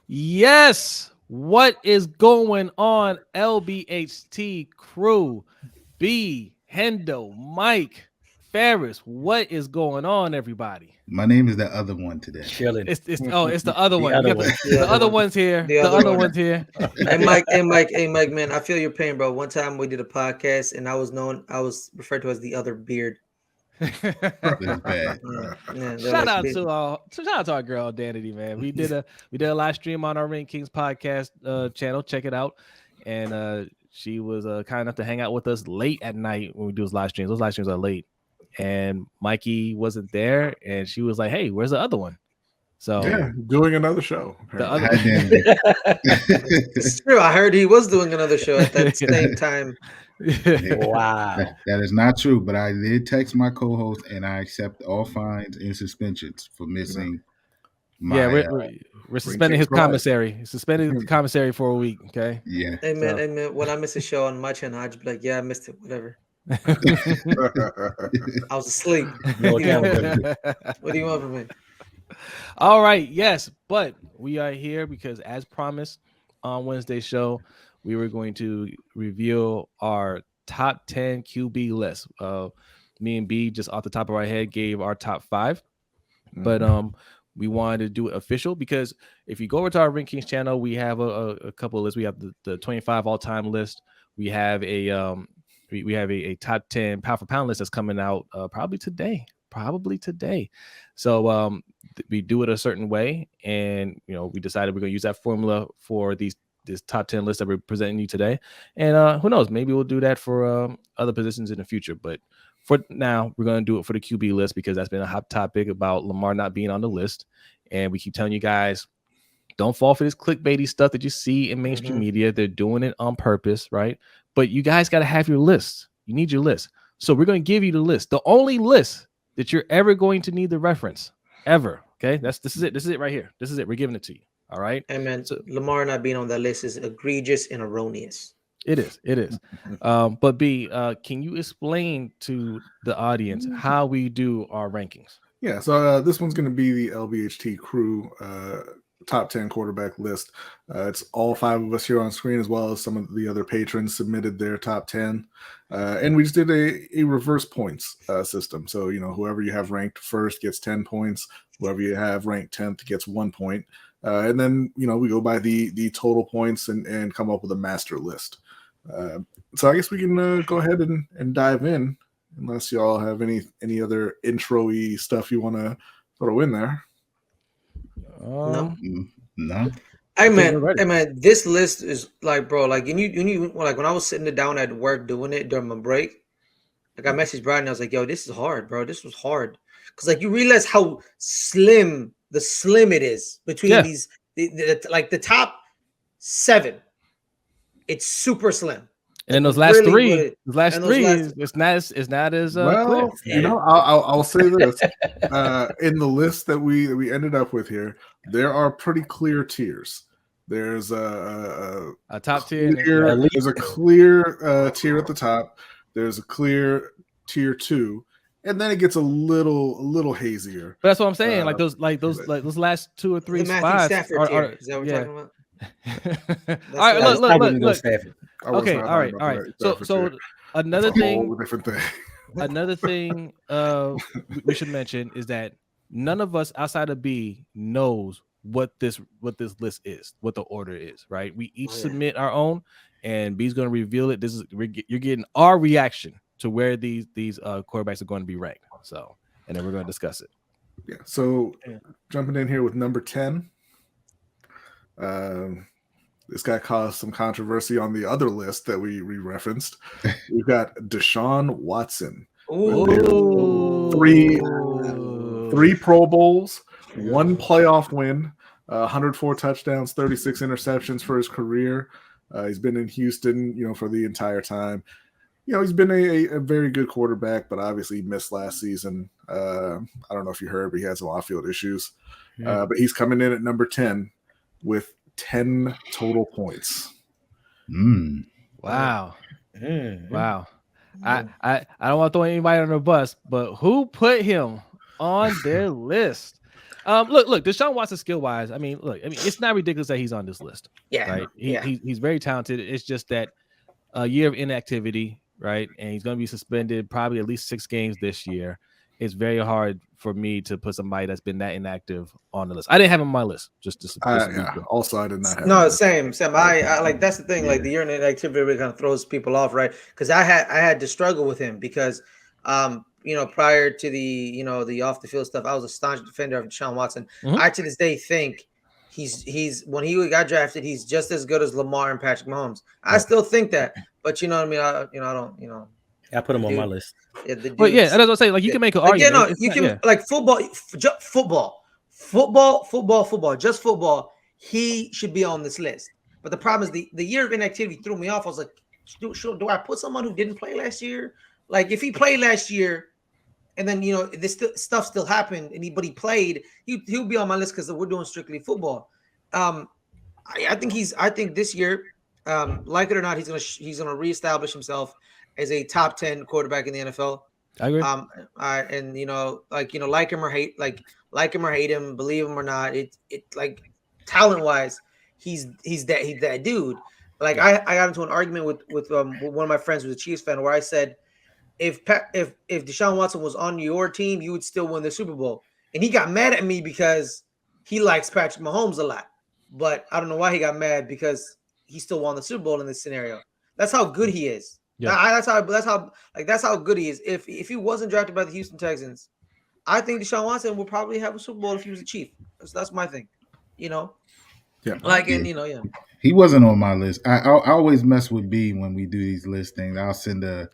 Yes. What is going on, LBHT Crew? B, Hendo, Mike, Ferris. What is going on, everybody? My name is the other one today. Chilling. It's the other The one. We other got one. The the other other one. ones here. The The other other one. ones here. Hey Mike, man, I feel your pain, bro. One time we did a podcast and I was referred to as the other beard. It's bad. Yeah, Shout out to our girl Danity, man. We did a live stream on our Ring Kings podcast channel. Check it out. And she was kind enough to hang out with us late at night when we do those live streams. Those live streams are late. And Mikey wasn't there, and she was like, "Hey, where's the other one?" So Yeah, doing another show. the apparently. other It's true. I heard he was doing another show at that same time. Wow. That is not true, but I did text my co-host and I accept all fines and suspensions for missing my yeah, we're suspending his commissary. Suspending the commissary for a week. Okay. yeah. Hey man, when I miss a show on my channel, I just be like, yeah, I missed it. Whatever. I was asleep. No accountability. What do you want from me? All right, yes, but we are here because, as promised on Wednesday's show, we were going to reveal our top 10 QB list. Me and B, just off the top of our head, gave our top 5, but we wanted to do it official because if you go over to our Ring Kings channel, we have a couple of lists. We have the 25 all-time list. We have we have a top 10 pound for pound list that's coming out probably today. So we do it a certain way, and we decided we're going to use that formula for this top 10 list that we're presenting you today. And who knows, maybe we'll do that for other positions in the future. But for now, we're going to do it for the QB list because that's been a hot topic about Lamar not being on the list. And we keep telling you guys, don't fall for this clickbaity stuff that you see in mainstream media. They're doing it on purpose, right? But you guys got to have your list. You need your list. So we're going to give you the list, the only list that you're ever going to need the reference ever. Okay, this is it. This is it right here. This is it. We're giving it to you. All right. Hey man, so Lamar not being on that list is egregious and erroneous. It is. But B, can you explain to the audience how we do our rankings? Yeah, so this one's going to be the LBHT Crew top 10 quarterback list. It's all 5 of us here on screen, as well as some of the other patrons submitted their top 10. And we just did a reverse points system. So, whoever you have ranked first gets 10 points. Whoever you have ranked 10th gets 1 point. And then, we go by the total points and come up with a master list. So I guess we can go ahead and dive in, unless y'all have any other intro-y stuff you want to throw in there. No. No. Hey man, this list is like, bro, like you like when I was sitting down at work doing it during my break, like I messaged Brodny and I was like, yo, this is hard, bro. This was hard. Because like you realize how slim it is between these like the top 7. It's super slim. And those last three, it's not as well, clear. I'll say this. In the list that we ended up with here, there are pretty clear tiers. There's a top tier. There's a clear tier at the top. There's a clear tier 2, and then it gets a little hazier. But that's what I'm saying. Like those last 2 or 3 the spots are is that what we're talking about? All right, look. Okay, all right. So another thing, another thing we should mention is that none of us outside of B knows what this list is, what the order is, right? We each submit our own, and B's going to reveal it. You're getting our reaction to where these quarterbacks are going to be ranked. So, and then we're going to discuss it. Yeah. So jumping in here with number 10. This guy caused some controversy on the other list that we referenced. We've got Deshaun Watson. Three Pro Bowls, 1 playoff win, 104 touchdowns, 36 interceptions for his career. He's been in Houston, for the entire time. He's been a very good quarterback, but obviously he missed last season. I don't know if you heard, but he had some off-field issues. But he's coming in at number 10 with 10 total points. Wow. Wow. I don't want to throw anybody on the bus, but who put him on their list? Look, Deshaun Watson skill wise, I mean, it's not ridiculous that he's on this list. Yeah, Right. yeah. He's very talented. It's just that a year of inactivity, right? And he's going to be suspended probably at least 6 games this year. It's very hard for me to put somebody that's been that inactive on the list. I didn't have him on my list. Also, I did not have. No, same. I like that's the thing. Like the year in inactivity really kind of throws people off, right? Because I had to struggle with him because, prior to the off the field stuff, I was a staunch defender of Deshaun Watson. Mhm. I to this day think he's when he got drafted, he's just as good as Lamar and Patrick Mahomes. I still think that, but you know what I mean. I don't. I put him on my list. Yeah, That's what I'm saying. Like you can make an argument. Yeah, no, you can like football, just football. He should be on this list. But the problem is the year of inactivity threw me off. I was like, do I put someone who didn't play last year? Like if he played last year, and then this stuff still happened, and he played, he'll be on my list because we're doing strictly football. I think this year, like it or not, he's gonna reestablish himself as a top 10 quarterback in the NFL. I agree. Like him or hate him, believe him or not, it like talent wise, he's that dude. Like I got into an argument with one of my friends who's a Chiefs fan where I said, if Deshaun Watson was on your team, you would still win the Super Bowl. And he got mad at me because he likes Patrick Mahomes a lot. But I don't know why he got mad because he still won the Super Bowl in this scenario. That's how good he is. Yeah. That's how good he is. If he wasn't drafted by the Houston Texans, I think Deshaun Watson would probably have a Super Bowl if he was a Chief. That's my thing. Yeah. He wasn't on my list. I always mess with B when we do these list things. I'll send a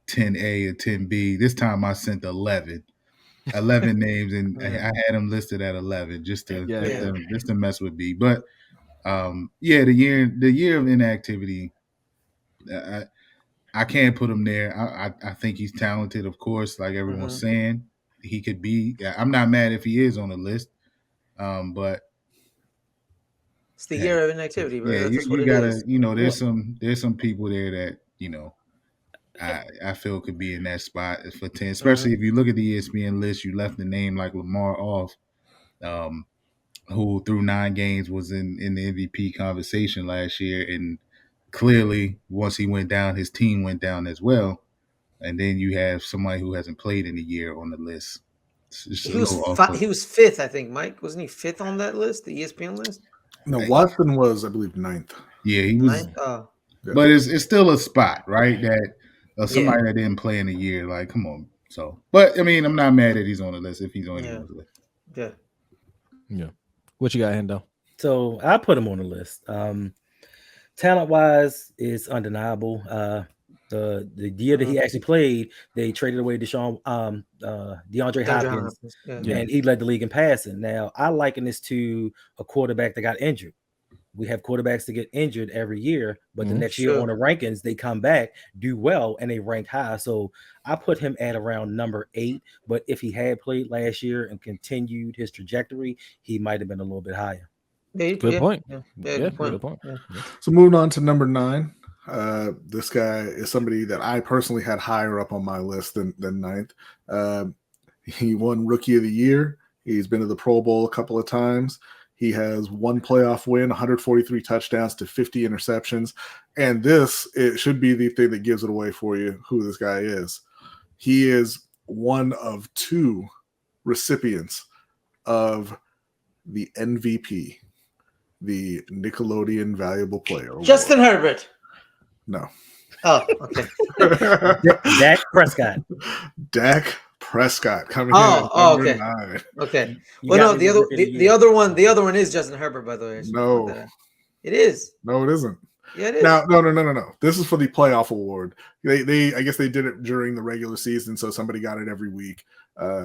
10A or 10B. This time I sent 11 names, and I had him listed at 11 just to mess with B. But the year of inactivity, I can't put him there. I think he's talented, of course, like everyone's saying. He could be. I'm not mad if he is on the list, but it's the year of inactivity, bro. Yeah, you gotta. There's some people there that I feel could be in that spot for 10, especially if you look at the ESPN list. You left the name like Lamar off, who through 9 games was in the MVP conversation last year, and clearly once he went down, his team went down as well. And then you have somebody who hasn't played in a year on the list. He was 5th, I think. Mike, wasn't he 5th on that list, the ESPN list? No, Watson was, I believe, 9th. Yeah, he was. 9th? But it's still a spot, right? That somebody that didn't play in a year, like, come on. So, but I mean, I'm not mad that he's on the list if he's on the list. Yeah. What you got, Hendo? So I put him on the list. Talent wise, it's undeniable. The year that he actually played, they traded away DeAndre Hopkins, and he led the league in passing. Now, I liken this to a quarterback that got injured. We have quarterbacks that get injured every year, but the next year on the rankings, they come back, do well, and they rank high. So I put him at around number 8, but if he had played last year and continued his trajectory, he might have been a little bit higher. Good point. Good point. Yeah. So moving on to number 9. This guy is somebody that I personally had higher up on my list than 9th. He won Rookie of the Year. He's been to the Pro Bowl a couple of times. He has 1 playoff win, 143 touchdowns to 50 interceptions. And it should be the thing that gives it away for you who this guy is. He is one of 2 recipients of the MVP, the Nickelodeon Valuable Player Award. Justin Herbert. No. Oh, okay. Dak Prescott. Dak Prescott coming in. Okay. 9. Okay. Well, no, the other one is Justin Herbert, by the way. No. It is. No, it isn't. Yeah, it is. No. This is for the playoff award. They I guess they did it during the regular season, so somebody got it every week,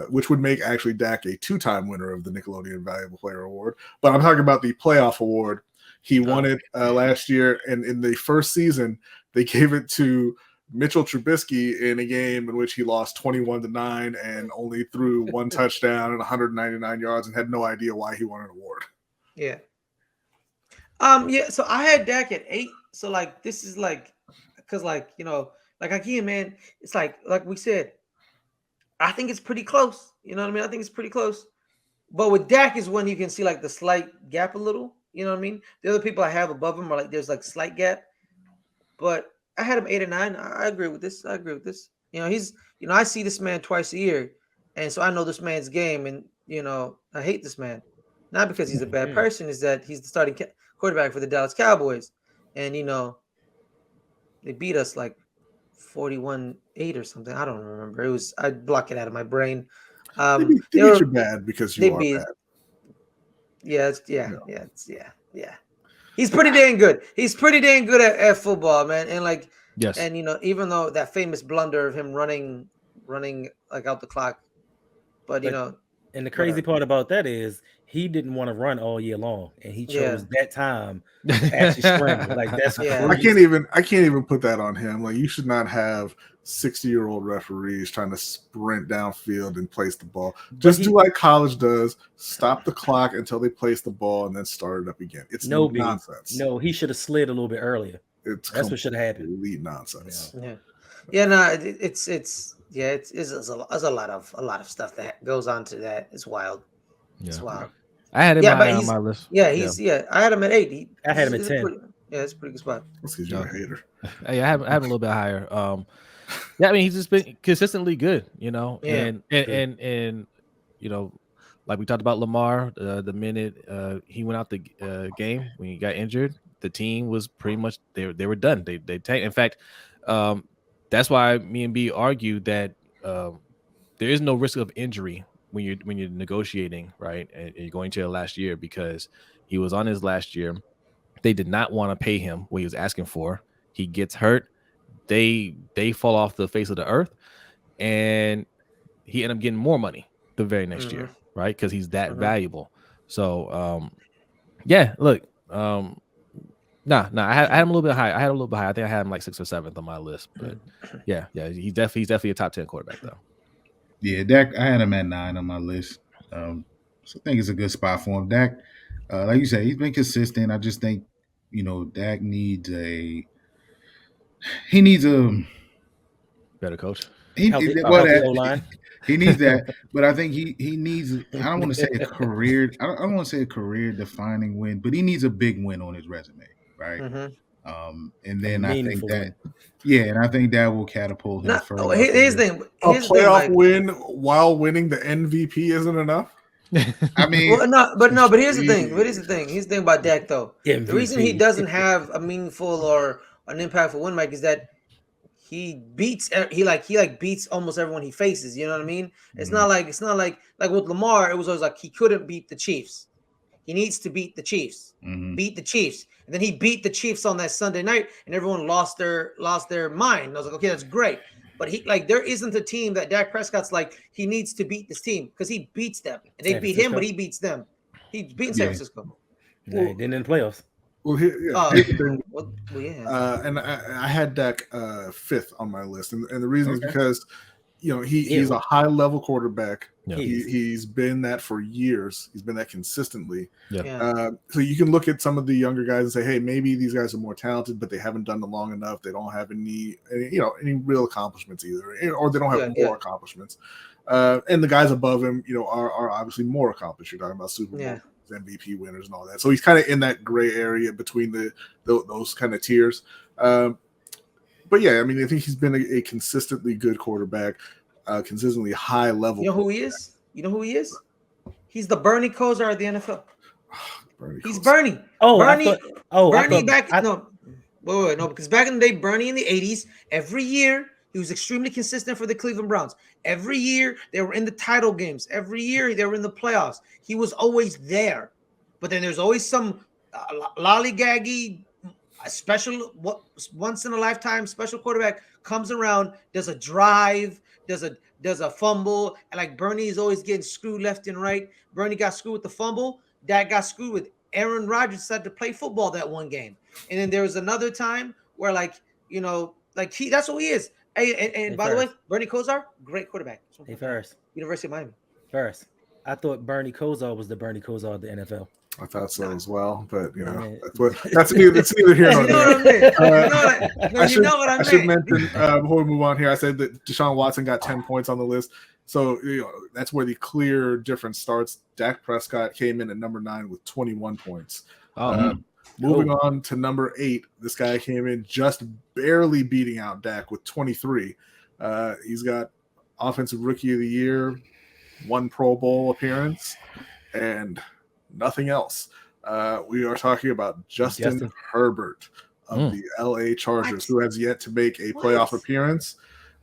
which would make actually Dak a 2-time winner of the Nickelodeon Valuable Player Award. But I'm talking about the playoff award. He won it last year, and in the first season, they gave it to Mitchell Trubisky in a game in which he lost 21-9 and only threw 1 touchdown and 199 yards and had no idea why he won an award. Yeah. So I had Dak at 8. So like this is like because like again, man, it's like we said, I think it's pretty close. You know what I mean? I think it's pretty close. But with Dak is when you can see like the slight gap a little. You know what I mean? The other people I have above him are like there's like slight gap. But I had him 8 or 9. I agree with this. You know, I see this man twice a year, and so I know this man's game, and I hate this man, not because he's a bad person, is that he's the starting quarterback for the Dallas Cowboys, and they beat us like 41-8 or something. I don't remember. I block it out of my brain. They beat you bad because you are bad. Yeah. He's pretty dang good. He's pretty dang good at football, man. And like, yes. And even though that famous blunder of him running like out the clock, but and the crazy part about that is he didn't want to run all year long, and he chose that time to actually scramble. Like that's I can't even put that on him. Like you should not have 60-year-old referees trying to sprint downfield and place the ball. Just do like college does. Stop the clock until they place the ball and then start it up again. It's nonsense. No, he should have slid a little bit earlier. That's what should have happened. Complete nonsense. Yeah. No, it's a lot of stuff that goes on to that. It's wild. Yeah. It's wild. I had him on my list. Yeah, I had him at 8. I had him at 10. It's a pretty good spot. That's because you're a hater. Hey, I have him a little bit higher. I mean, he's just been consistently good, and like we talked about Lamar, the minute he went out the game when he got injured, the team was pretty much they were done. They tanked. In fact, that's why me and B argued that there is no risk of injury when you're negotiating, right? And you're going to the last year because he was on his last year. They did not want to pay him what he was asking for. He gets hurt. They fall off the face of the earth, and he ended up getting more money the very next year, right? Because he's that valuable. So, look, I had him a little bit high. I think I had him like 6th or 7th on my list. But he's definitely a top 10 quarterback though. Yeah, Dak, I had him at 9 on my list. So I think it's a good spot for him. Dak, like you said, he's been consistent. I just think, Dak needs a better coach. He needs that, but I think he needs. I don't want to say a career. I don't want to say a career defining win, but he needs a big win on his resume, right? And then I think that, and I think that will catapult him further. Here's the thing: a playoff win while winning the MVP isn't enough. I mean, but here's the thing. Here's the thing about Dak, though. MVP. The reason he doesn't have a meaningful or an impactful win, Mike, is that he beats almost everyone he faces. You know what I mean? It's not like with Lamar, it was always like he couldn't beat the Chiefs. He needs to beat the Chiefs. Beat the Chiefs. And then he beat the Chiefs on that Sunday night, and everyone lost their mind. And I was like, okay, that's great. But there isn't a team that Dak Prescott's like, he needs to beat this team because he beats them. And they beat him, but he beats them. He beat San Francisco. He didn't in the playoffs. Well, and I had Dak 5th on my list, and the reason is because he's a high level quarterback. Yeah. He's been that for years. He's been that consistently. Yeah. So you can look at some of the younger guys and say, hey, maybe these guys are more talented, but they haven't done it long enough. They don't have any real accomplishments either, or they don't have more accomplishments. And the guys above him, are obviously more accomplished. You're talking about Super Bowl MVP winners and all that. So he's kind of in that gray area between those kind of tiers. But yeah, I mean, I think he's been a consistently good quarterback, consistently high level. You know who he is? He's the Bernie Kosar of the NFL. He's Bernie. Bernie. Because back in the day, Bernie in the 80s, every year he was extremely consistent for the Cleveland Browns. Every year they were in the title games. Every year they were in the playoffs. He was always there. But then there's always some lollygaggy, special, once in a lifetime special quarterback comes around, does a drive, does a fumble, and like Bernie's always getting screwed left and right. Bernie got screwed with the fumble. Dak got screwed with Aaron Rodgers decided to play football that one game. And then there was another time where that's who he is. Hey, and by the way, Bernie Kosar, great quarterback. Hey, Ferris. University of Miami. Ferris. I thought Bernie Kosar was the Bernie Kosar of the NFL. I thought so as well, but you know, Man. that's neither here nor You know there. what I mean? You know what I should meant. mention before we move on here, I said that Deshaun Watson got 10 points on the list. So that's where the clear difference starts. Dak Prescott came in at number 9 with 21 points. Moving on to number 8, this guy came in just barely beating out Dak with 23. He's got Offensive Rookie of the Year, 1 Pro Bowl appearance, and nothing else. We are talking about Justin Herbert of the LA Chargers, who has yet to make a playoff appearance,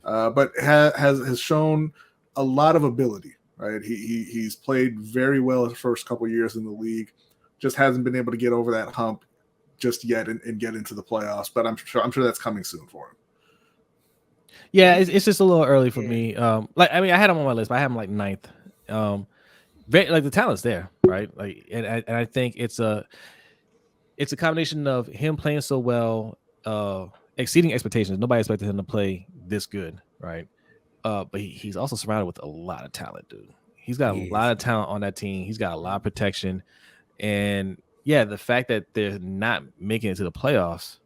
but has shown a lot of ability. Right, he's played very well his first couple years in the league, just hasn't been able to get over that hump just yet and get into the playoffs. But I'm sure that's coming soon for him. Yeah, it's just a little early for me. I had him on my list, but I have him like 9th. Like the talent's there, right? Like, and I think it's a combination of him playing so well, exceeding expectations. Nobody expected him to play this good, right? But he's also surrounded with a lot of talent, dude. He's got a lot of talent on that team. He's got a lot of protection, and yeah, the fact that they're not making it to the playoffs,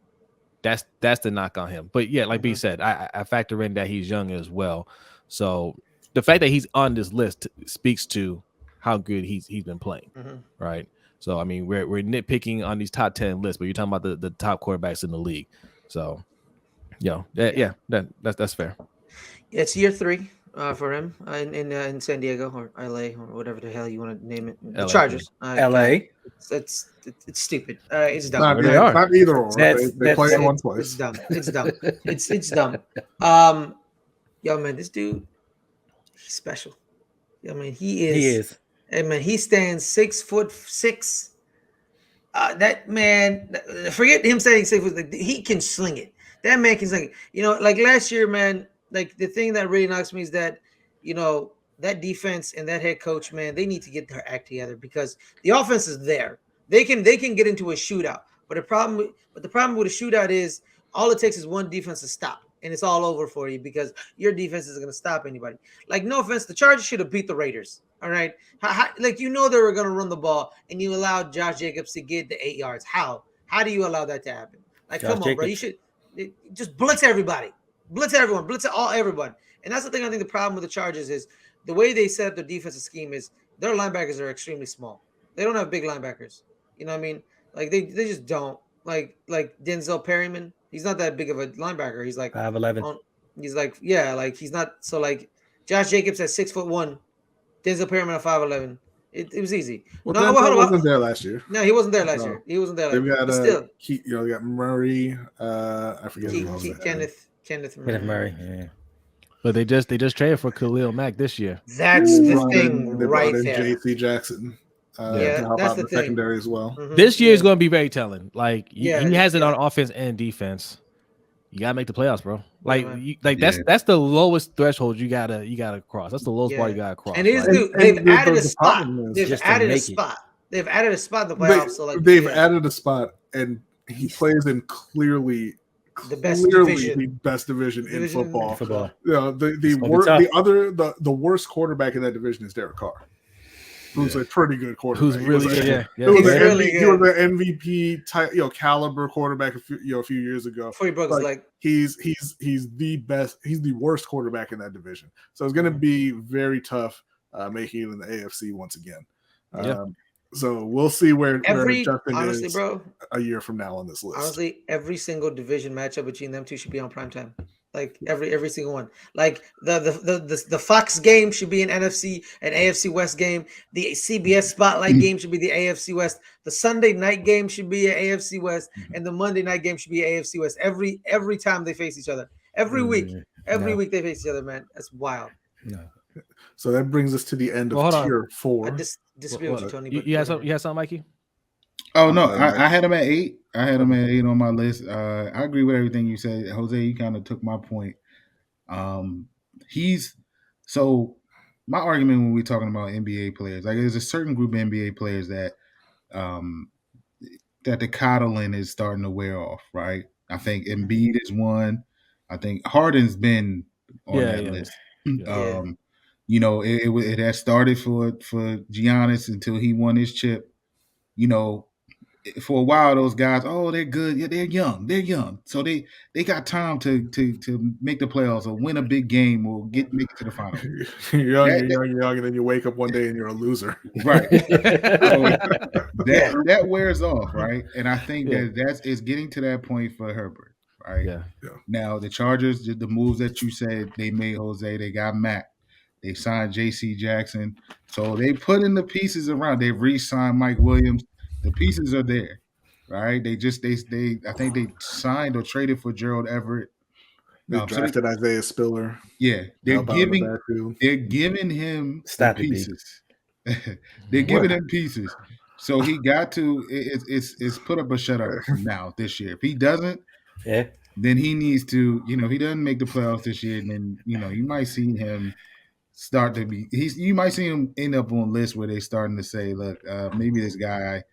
that's the knock on him. But yeah, like B said, I factor in that he's young as well. So the fact that he's on this list speaks to how good he's been playing, right? So I mean, we're nitpicking on these top 10 lists, but you're talking about the top quarterbacks in the league. So, that's fair. It's year 3 for him in San Diego or LA or whatever the hell you want to name it. The LA. Chargers. LA. It's stupid. It's dumb. Not either or. They play in one place. It's dumb. It's dumb. It's dumb. Yo, man, this dude, he's special. I mean, he is. Hey, man, he stands 6'6". That man, forget him saying 6 foot. He can sling it. That man can sling it. Like last year, man. Like the thing that really knocks me is that, that defense and that head coach, man, they need to get their act together because the offense is there. They can get into a shootout, but the problem with a shootout is all it takes is one defense to stop, and it's all over for you because your defense isn't going to stop anybody. Like, no offense, the Chargers should have beat the Raiders. All right, they were going to run the ball, and you allowed Josh Jacobs to get the 8 yards. How do you allow that to happen? Like, come on, bro, you should just blitz everybody. Blitz everyone, everyone. And that's the thing. I think the problem with the Chargers is the way they set up their defensive scheme is their linebackers are extremely small. They don't have big linebackers. You know what I mean? Like they just don't. Like Denzel Perryman, he's not that big of a linebacker. He's like 5'11". He's like, yeah, like he's not. So like Josh Jacobs at 6'1", Denzel Perryman at 5'11". It was easy. Well, Denzel wasn't there last year. No, he wasn't there last year. He wasn't there. They've got still, they got Murray. I forget who else. Kenneth Murray. Yeah. But they just traded for Khalil Mack this year. That's the thing, right there. J.C. Jackson. That's the thing. Secondary as well. This year is going to be very telling. Like he has it on offense and defense. You gotta make the playoffs, bro. That's the lowest threshold you gotta cross. That's the lowest bar you gotta cross. And they've added a spot. They've added a spot. They've added a spot in the playoffs. They've added a spot, and he plays in clearly the best division in football. The worst quarterback in that division is Derek Carr, who's a pretty good quarterback. Who's really good. He was an MVP type, caliber quarterback a few years ago. Before he broke his leg. He's the best. He's the worst quarterback in that division. So it's going to be very tough making it in the AFC once again. So we'll see where Justin is bro, a year from now on this list. Honestly, every single division matchup between them two should be on primetime. Like every single one. Like the Fox game should be an NFC and AFC West game. The CBS Spotlight game should be the AFC West. The Sunday night game should be an AFC West, and the Monday night game should be AFC West. Every time they face each other. Every week week they face each other, man. That's wild. No. So that brings us to the end of tier 4. I disagree with you, Tony. You had something, Mikey? Oh no, I had him at 8. I had him at 8 on my list. I agree with everything you said, Jose. You kind of took my point. My argument when we're talking about NBA players, like there's a certain group of NBA players that the coddling is starting to wear off, right? I think Embiid is one. I think Harden's been on that list. You know, it had started for Giannis until he won his chip. You know, for a while, those guys, oh, they're good. Yeah, they're young. So they got time to make the playoffs or win a big game or make it to the finals. You're young, and then you wake up one day and you're a loser. Right. So that wears off, right? And I think that it's getting to that point for Herbert, right? Yeah. Now the Chargers did the moves that you said they made, Jose. They got Matt. They signed J.C. Jackson. So they put in the pieces around. They re-signed Mike Williams. The pieces are there, right? They I think they signed or traded for Gerald Everett. They drafted Isaiah Spiller. Yeah, they're giving him the pieces. They're giving him pieces. So he got to it's put up or shut up now this year. If he doesn't, then he needs to, if he doesn't make the playoffs this year, then you might see him start to be you might see him end up on lists where they're starting to say, look, maybe this guy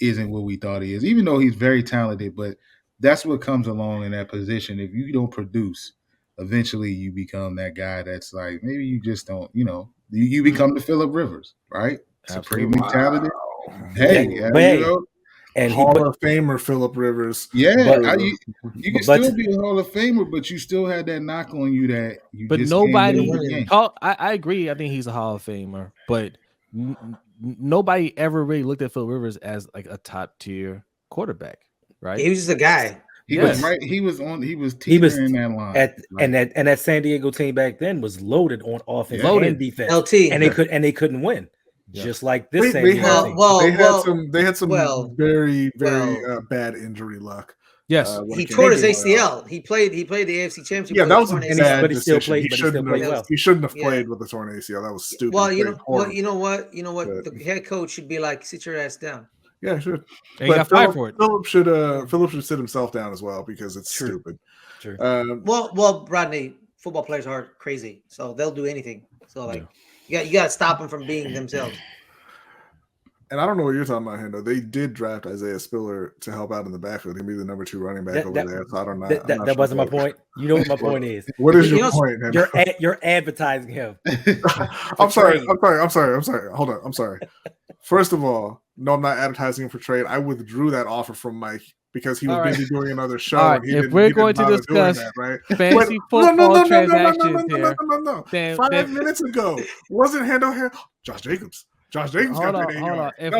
isn't what we thought he is, even though he's very talented. But that's what comes along in that position. If you don't produce, eventually you become that guy that's like, maybe you just don't, you become the Phillip Rivers, right? Supremely talented. Hey, and Hall of Famer Phillip Rivers. Yeah, you can still be a Hall of Famer, but you still had that knock on you that you. But just nobody. I agree. I think he's a Hall of Famer, but nobody ever really looked at Phillip Rivers as like a top tier quarterback, right? He was just a guy. He was right. He was teetering that line. And that San Diego team back then was loaded on offense and defense. LT, and they couldn't win. Just like this. They had some very bad injury luck. Yes, he tore his ACL. He played the AFC Championship. Yeah, that was a bad but he still decision. played. He shouldn't have played with a torn ACL. That was stupid. Well, you know what? The head coach should be like, sit your ass down. Yeah, should. He got fired for it. Phillip should sit himself down as well because it's stupid. True. Well, Brodny, football players are crazy, so they'll do anything. So you got to stop them from being themselves. And I don't know what you're talking about, Hendo. They did draft Isaiah Spiller to help out in the backfield. He'll be the number 2 running back over there. So I don't know. That wasn't my point. You know what my point is. What is your point, Hendo? You're advertising him. I'm sorry. Hold on. I'm sorry. First of all, no, I'm not advertising him for trade. I withdrew that offer from Mike because he was busy doing another show. All right, if we're going to discuss fantasy football transactions here, no. 5 minutes ago, wasn't Hendo here? Josh Jacobs. Hold on. If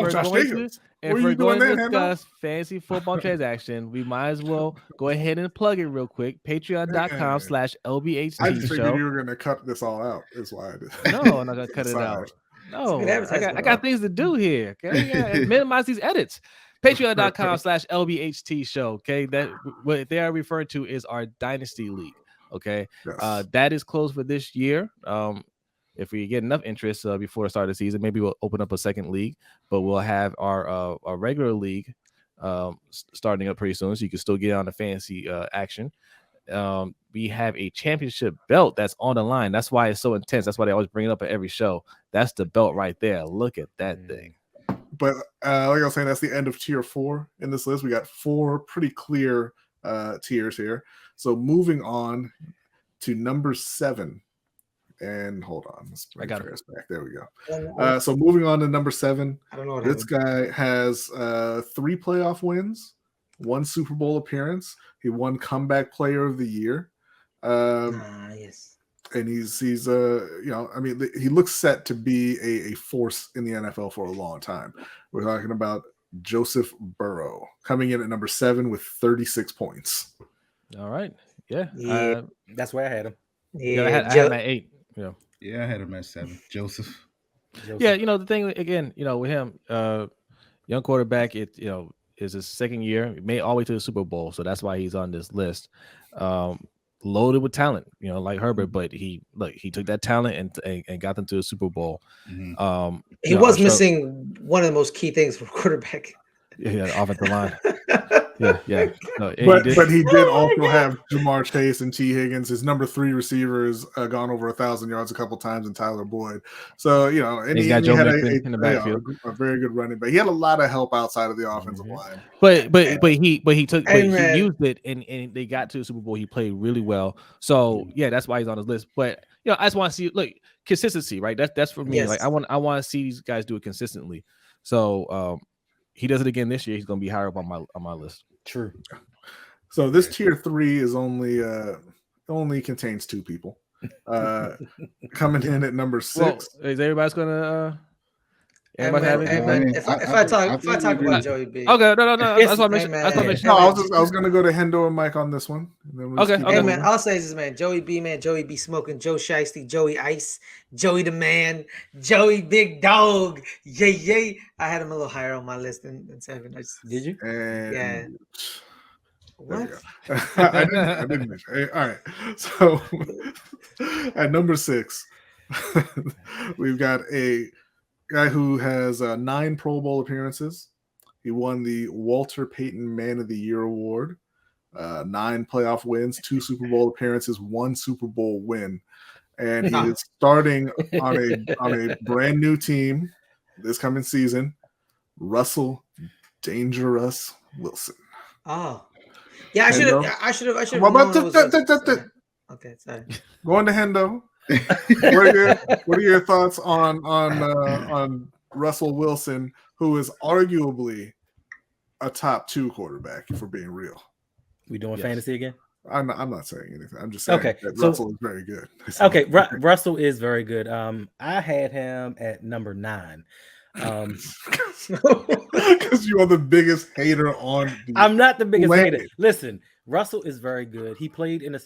we're going to discuss fantasy football transaction, we might as well go ahead and plug it real quick. Patreon.com/LBHT I just figured show. you were going to cut this all out. Is why I did. No, I'm not going to cut it out. No, I got things to do here. Okay, minimize these edits. Patreon.com/LBHT show. Okay, that what they are referring to is our Dynasty League. Okay, yes. That is closed for this year. If we get enough interest before the start of the season, maybe we'll open up a second league, but we'll have our regular league starting up pretty soon, so you can still get on the fantasy action. We have a championship belt that's on the line. That's why it's so intense. That's why they always bring it up at every show. That's the belt right there. Look at that thing. But like I was saying, that's the end of tier 4 in this list. We got 4 pretty clear tiers here. So moving on to number 7. And hold on, let's bring Ferris back. There we go. So moving on to number 7. I don't know what this guy has 3 playoff wins, 1 Super Bowl appearance. He won Comeback Player of the Year. Yes. And he's he looks set to be a force in the NFL for a long time. We're talking about Joseph Burrow coming in at number 7 with 36 points. All right. Yeah. That's where I had him. Yeah, I had him at 8. Yeah, I had him at 7. Joseph. Yeah, the thing again, with him, young quarterback, is his second year, made all the way to the Super Bowl, so that's why he's on this list. Loaded with talent, like Herbert, but he took that talent and got them to the Super Bowl. Mm-hmm. He was missing one of the most key things for quarterback. Yeah, the offensive line. Yeah. No, But did. but he did Oh my also have Jamar Chase and T. Higgins. His number 3 receivers gone over 1,000 yards a couple times, and Tyler Boyd. So and He's he got Joe had Mixon in the backfield. a very good running back. He had a lot of help outside of the offensive line. But he man. used it and they got to the Super Bowl. He played really well. So yeah, that's why he's on his list. But I just want to see consistency, right? That's for me. Yes. Like I want to see these guys do it consistently. So he does it again this year. He's going to be higher up on my list. True. So this tier 3 is only contains 2 people. Coming in at number 6. Well, is everybody's gonna? If I talk about Joey B. Okay, no. That's what I mentioned. No, I was going to go to Hendo and Mike on this one. Okay. Hey man, I'll say this, man. Joey B smoking, Joe Shiesty, Joey Ice, Joey the Man, Joey Big Dog. Yay. I had him a little higher on my list than 7. Did you? Yeah. What? I didn't mention. All right. So at number 6, we've got a guy who has 9 Pro Bowl appearances. He won the Walter Payton Man of the Year award. 9 playoff wins, 2 Super Bowl appearances, 1 Super Bowl win, and he is starting on a brand new team this coming season. Russell Dangerous Wilson. Oh, yeah. I should have. Okay, sorry. Going to Hendo. What are your thoughts on Russell Wilson, who is arguably a top 2 quarterback, if we're being real? We doing fantasy again? I'm not saying anything. I'm just saying that Russell is very good. Okay, Russell is very good. I had him at number 9. Because you are the biggest hater on. I'm not the biggest hater. Listen, Russell is very good. He played in a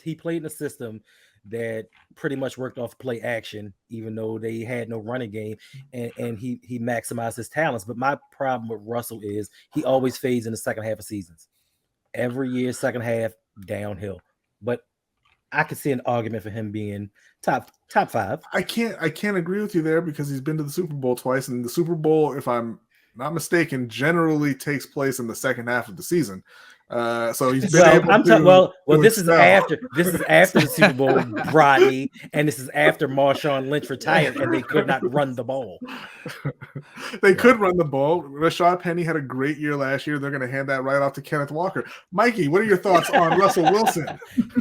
system that pretty much worked off play action, even though they had no running game, and he maximized his talents. But my problem with Russell is he always fades in the second half of seasons. Every year, second half downhill. But I could see an argument for him being top 5. I can't agree with you there, because he's been to the Super Bowl twice, and the Super Bowl, if I'm not mistaken, generally takes place in the second half of the season. So he's been this is after the Super Bowl, Brodny, and this is after Marshawn Lynch retired, and they could not run the ball. They could run the ball. Rashad Penny had a great year last year. They're going to hand that right off to Kenneth Walker. Mikey, what are your thoughts on Russell Wilson?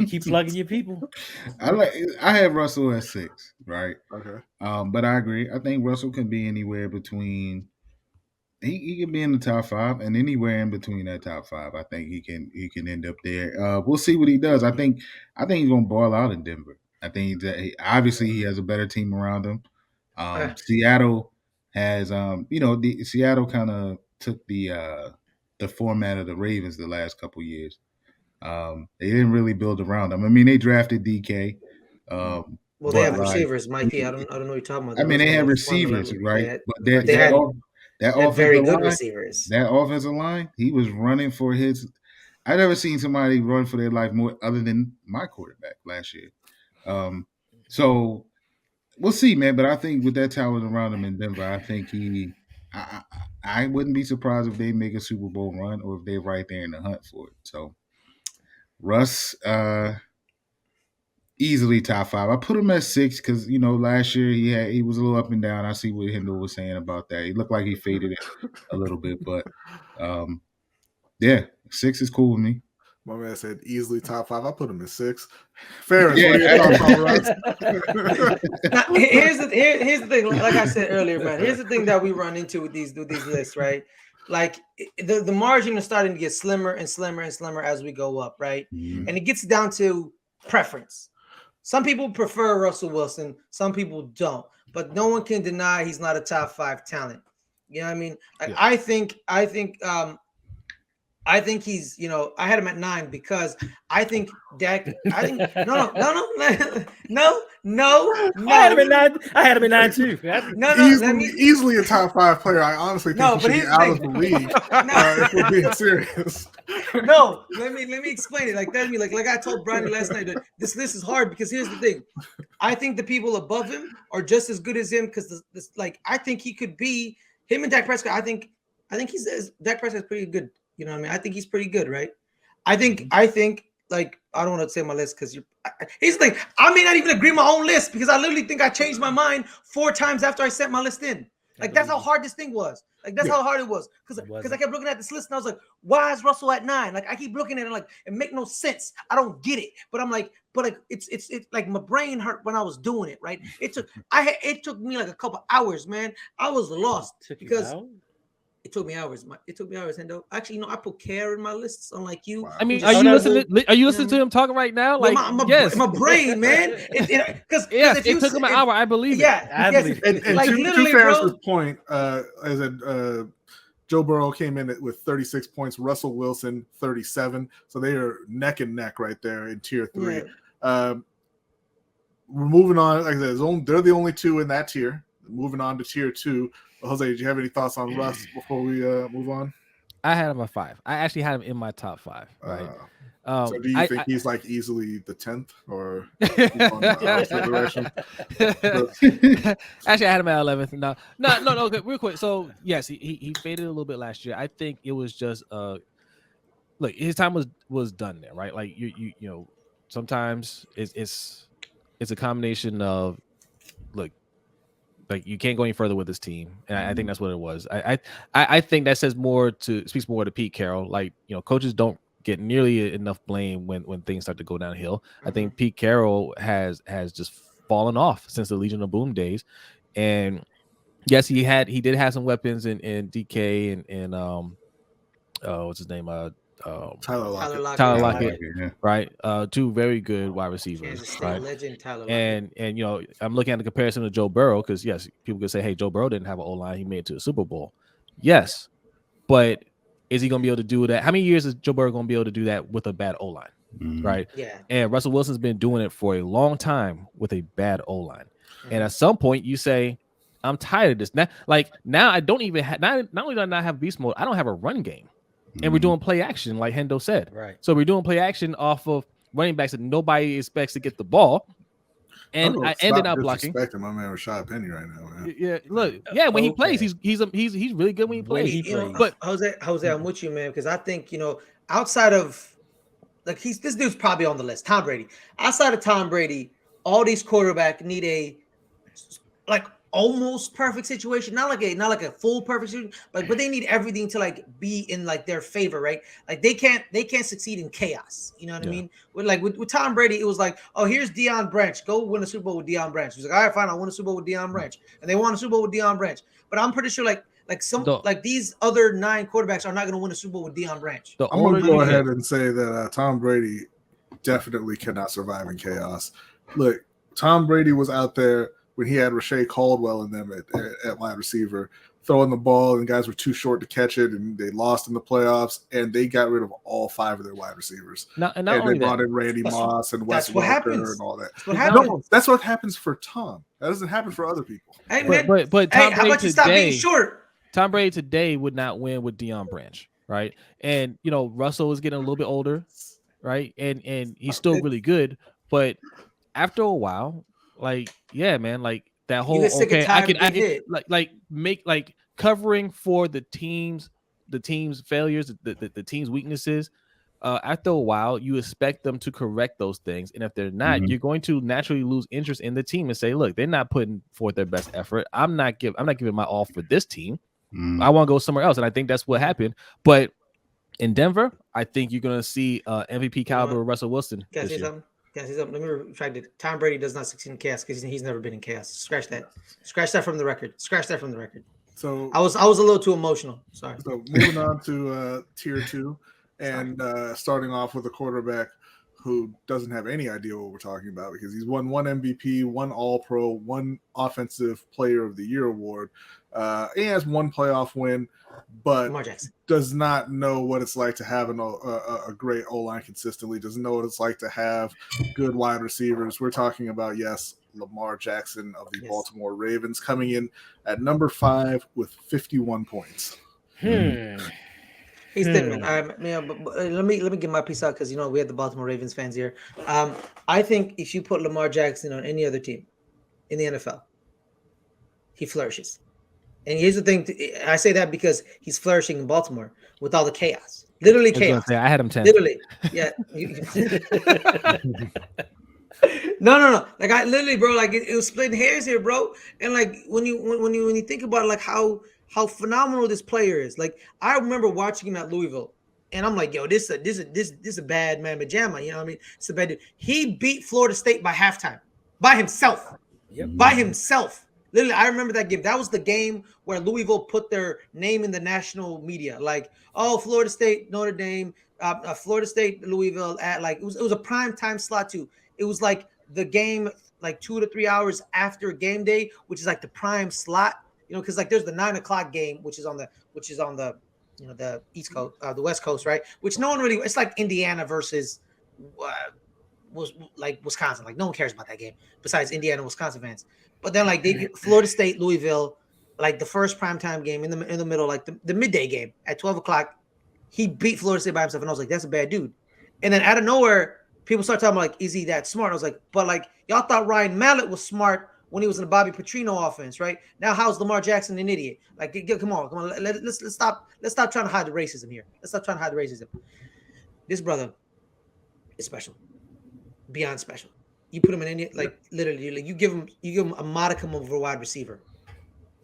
Keep plugging your people. I have Russell at 6, right? Okay. But I agree. I think Russell can be anywhere between. He can be in the top 5, and anywhere in between that top 5, I think he can end up there. We'll see what he does. I think he's gonna ball out in Denver. I think that obviously he has a better team around him. Seattle has Seattle kind of took the format of the Ravens the last couple years. They didn't really build around him. I mean, they drafted DK. Well, they have receivers, Mikey. I don't know what you're talking about. I mean, they have receivers, right? But they had very good line, receivers. That offensive line, he was running for his. I've never seen somebody run for their life more other than my quarterback last year. So we'll see, man. But I think with that talent around him in Denver, I think I wouldn't be surprised if they make a Super Bowl run or if they're right there in the hunt for it. So Russ, easily top 5. I put him at 6 because last year he was a little up and down. I see what Hendo was saying about that. He looked like he faded it a little bit, but 6 is cool with me. My man said easily top 5. I put him at 6. Ferris, what are your thoughts on Russ? Now, here's the thing. Like I said earlier, man. Here's the thing that we run into with these lists, right? Like the margin is starting to get slimmer and slimmer and slimmer as we go up, right? Mm-hmm. And it gets down to preference. Some people prefer Russell Wilson. Some people don't. But no one can deny he's not a top 5 talent. You know what I mean? Like, yeah. I think he's, I had him at 9 because I think Dak. I think no. I had him at 9 too. Easily a top 5 player. I honestly think he should be out of the league. If we're being serious. No, let me explain it. Like I told Brodny last night, that this list is hard because here's the thing. I think the people above him are just as good as him because I think he could be him and Dak Prescott. I think Dak Prescott's pretty good You know what I mean? I think he's pretty good, right? I think like I don't want to say my list because he's like I may not even agree with my own list because I literally think I changed my mind 4 times after I sent my list in. Like that's how hard this thing was. Like that's how hard it was. Because I kept looking at this list and I was like, why is Russell at 9? Like I keep looking at it like it make no sense. I don't get it. But I'm like, it's like my brain hurt when I was doing it, right? It took me like a couple hours, man. I was lost because it took me hours. It took me hours, Hendo. Actually, I put care in my lists, unlike you. I mean, are you listening to him talking right now? Like, yes, my brain, man. Because it took him an hour. I believe it. Yeah, I believe it. And like, to Ferris's point, as a Joe Burrow came in with 36 points, Russell Wilson 37, so they are neck and neck right there in tier 3. Yeah. We're moving on. Like I said, they're the only 2 in that tier. Moving on to tier 2. Jose, did you have any thoughts on Russ before we move on? I had him at 5. I actually had him in my top 5. Right. So do you think he's like easily the 10th or direction? Actually, I had him at 11th. No. Okay, real quick. So yes, he faded a little bit last year. I think it was just look, his time was done there, right? Like you know, sometimes it's a combination of look. Like you can't go any further with this team, and I think that's what it was. I think that speaks more to Pete Carroll. Like coaches don't get nearly enough blame when things start to go downhill. I think Pete Carroll has just fallen off since the Legion of Boom days, and yes, he did have some weapons in DK and what's his name Tyler Lockett, yeah. right? 2 very good wide receivers, right? Legend Tyler Lockett. And I'm looking at the comparison to Joe Burrow because yes, people could say, hey, Joe Burrow didn't have an O-line, he made it to a Super Bowl. Yes, but is he going to be able to do that? How many years is Joe Burrow going to be able to do that with a bad O-line, right? Yeah. And Russell Wilson's been doing it for a long time with a bad O-line, and at some point you say, I'm tired of this. Now I don't even have not only do I not have beast mode, I don't have a run game. And we're doing play action, like Hendo said. Right. So we're doing play action off of running backs that nobody expects to get the ball. And I ended up blocking. Disrespecting my man Rashad Penny right now, man. Yeah, look, when he plays, he's really good when he plays. But Jose, I'm with you, man, because I think outside of like this dude's probably on the list. Tom Brady. Outside of Tom Brady, all these quarterbacks need a like almost perfect situation, not like a full perfect situation, but they need everything to like be in like their favor, right? Like they can't succeed in chaos. You know what I mean? With Tom Brady, it was like, oh, here's Deion Branch, go win a Super Bowl with Deion Branch. He was like, all right, fine, I'll win a Super Bowl with Deion Branch, and they won a Super Bowl with Deion Branch. But I'm pretty sure like these other 9 quarterbacks are not going to win a Super Bowl with Deion Branch. I'm going to go ahead and say that Tom Brady definitely cannot survive in chaos. Look, Tom Brady was out there when he had Rashae Caldwell in them at wide receiver, throwing the ball, and guys were too short to catch it, and they lost in the playoffs, and they got rid of all 5 of their wide receivers. And they brought in Randy Moss and Wes Welker and all that. That's what happens. No, that's what happens for Tom. That doesn't happen for other people. Hey, man, but Tom how about you stop being short? Tom Brady today would not win with Deion Branch, right? And Russell is getting a little bit older, right? And he's still really good, but after a while, like, yeah, man, like that whole I can like make like covering for the team's failures, the team's weaknesses. After a while, you expect them to correct those things, and if they're not, you're going to naturally lose interest in the team and say, look, they're not putting forth their best effort. I'm not giving my all for this team. I want to go somewhere else, and I think that's what happened. But in Denver, I think you're going to see MVP caliber Russell Wilson. Can I say something? Let me retract it. Tom Brady does not succeed in chaos because he's never been in chaos. Scratch that from the record. So I was a little too emotional. Sorry. So moving on to tier 2, and starting off with a quarterback who doesn't have any idea what we're talking about because he's won 1 MVP, 1 All-Pro, 1 Offensive Player of the Year award. He has 1 playoff win, but does not know what it's like to have a great O-line consistently, doesn't know what it's like to have good wide receivers. We're talking about, Lamar Jackson of the Baltimore Ravens coming in at number 5 with 51 points. He's thin, man. But let me get my piece out because we have the Baltimore Ravens fans here. I think if you put Lamar Jackson on any other team in the NFL, he flourishes. And here's the thing: I say that because he's flourishing in Baltimore with all the chaos. Literally I was gonna chaos. say, I had him 10. Literally, yeah. No. Like I literally, bro. Like it was splitting hairs here, bro. And like when you think about it, like how phenomenal this player is. Like I remember watching him at Louisville, and I'm like, yo, this is a bad man pajama. You know what I mean? It's a bad dude. He beat Florida State by halftime by himself. Yep. By himself. Literally, I remember that game. That was the game where Louisville put their name in the national media. Like, oh, Florida State, Notre Dame, Florida State, Louisville. At like it was a prime time slot too. It was like the game like 2 to 3 hours after game day, which is like the prime slot. You know, because like there's the 9 o'clock game, which is on the you know the East Coast, the West Coast, right? Which no one really. It's like Indiana versus. Was like Wisconsin, like no one cares about that game besides Indiana and Wisconsin fans. But then like they Florida State, Louisville, like the first primetime game in the middle, like the midday game at 12 o'clock, he beat Florida State by himself, and I was like, that's a bad dude. And then out of nowhere, people start talking about like, is he that smart? I was like, but like y'all thought Ryan Mallett was smart when he was in the Bobby Petrino offense, right? Now how's Lamar Jackson an idiot? Like, come on, let's stop trying to hide the racism here. Let's stop trying to hide the racism. This brother is special. Beyond special. You put him in India, like literally, like you give him a modicum of a wide receiver,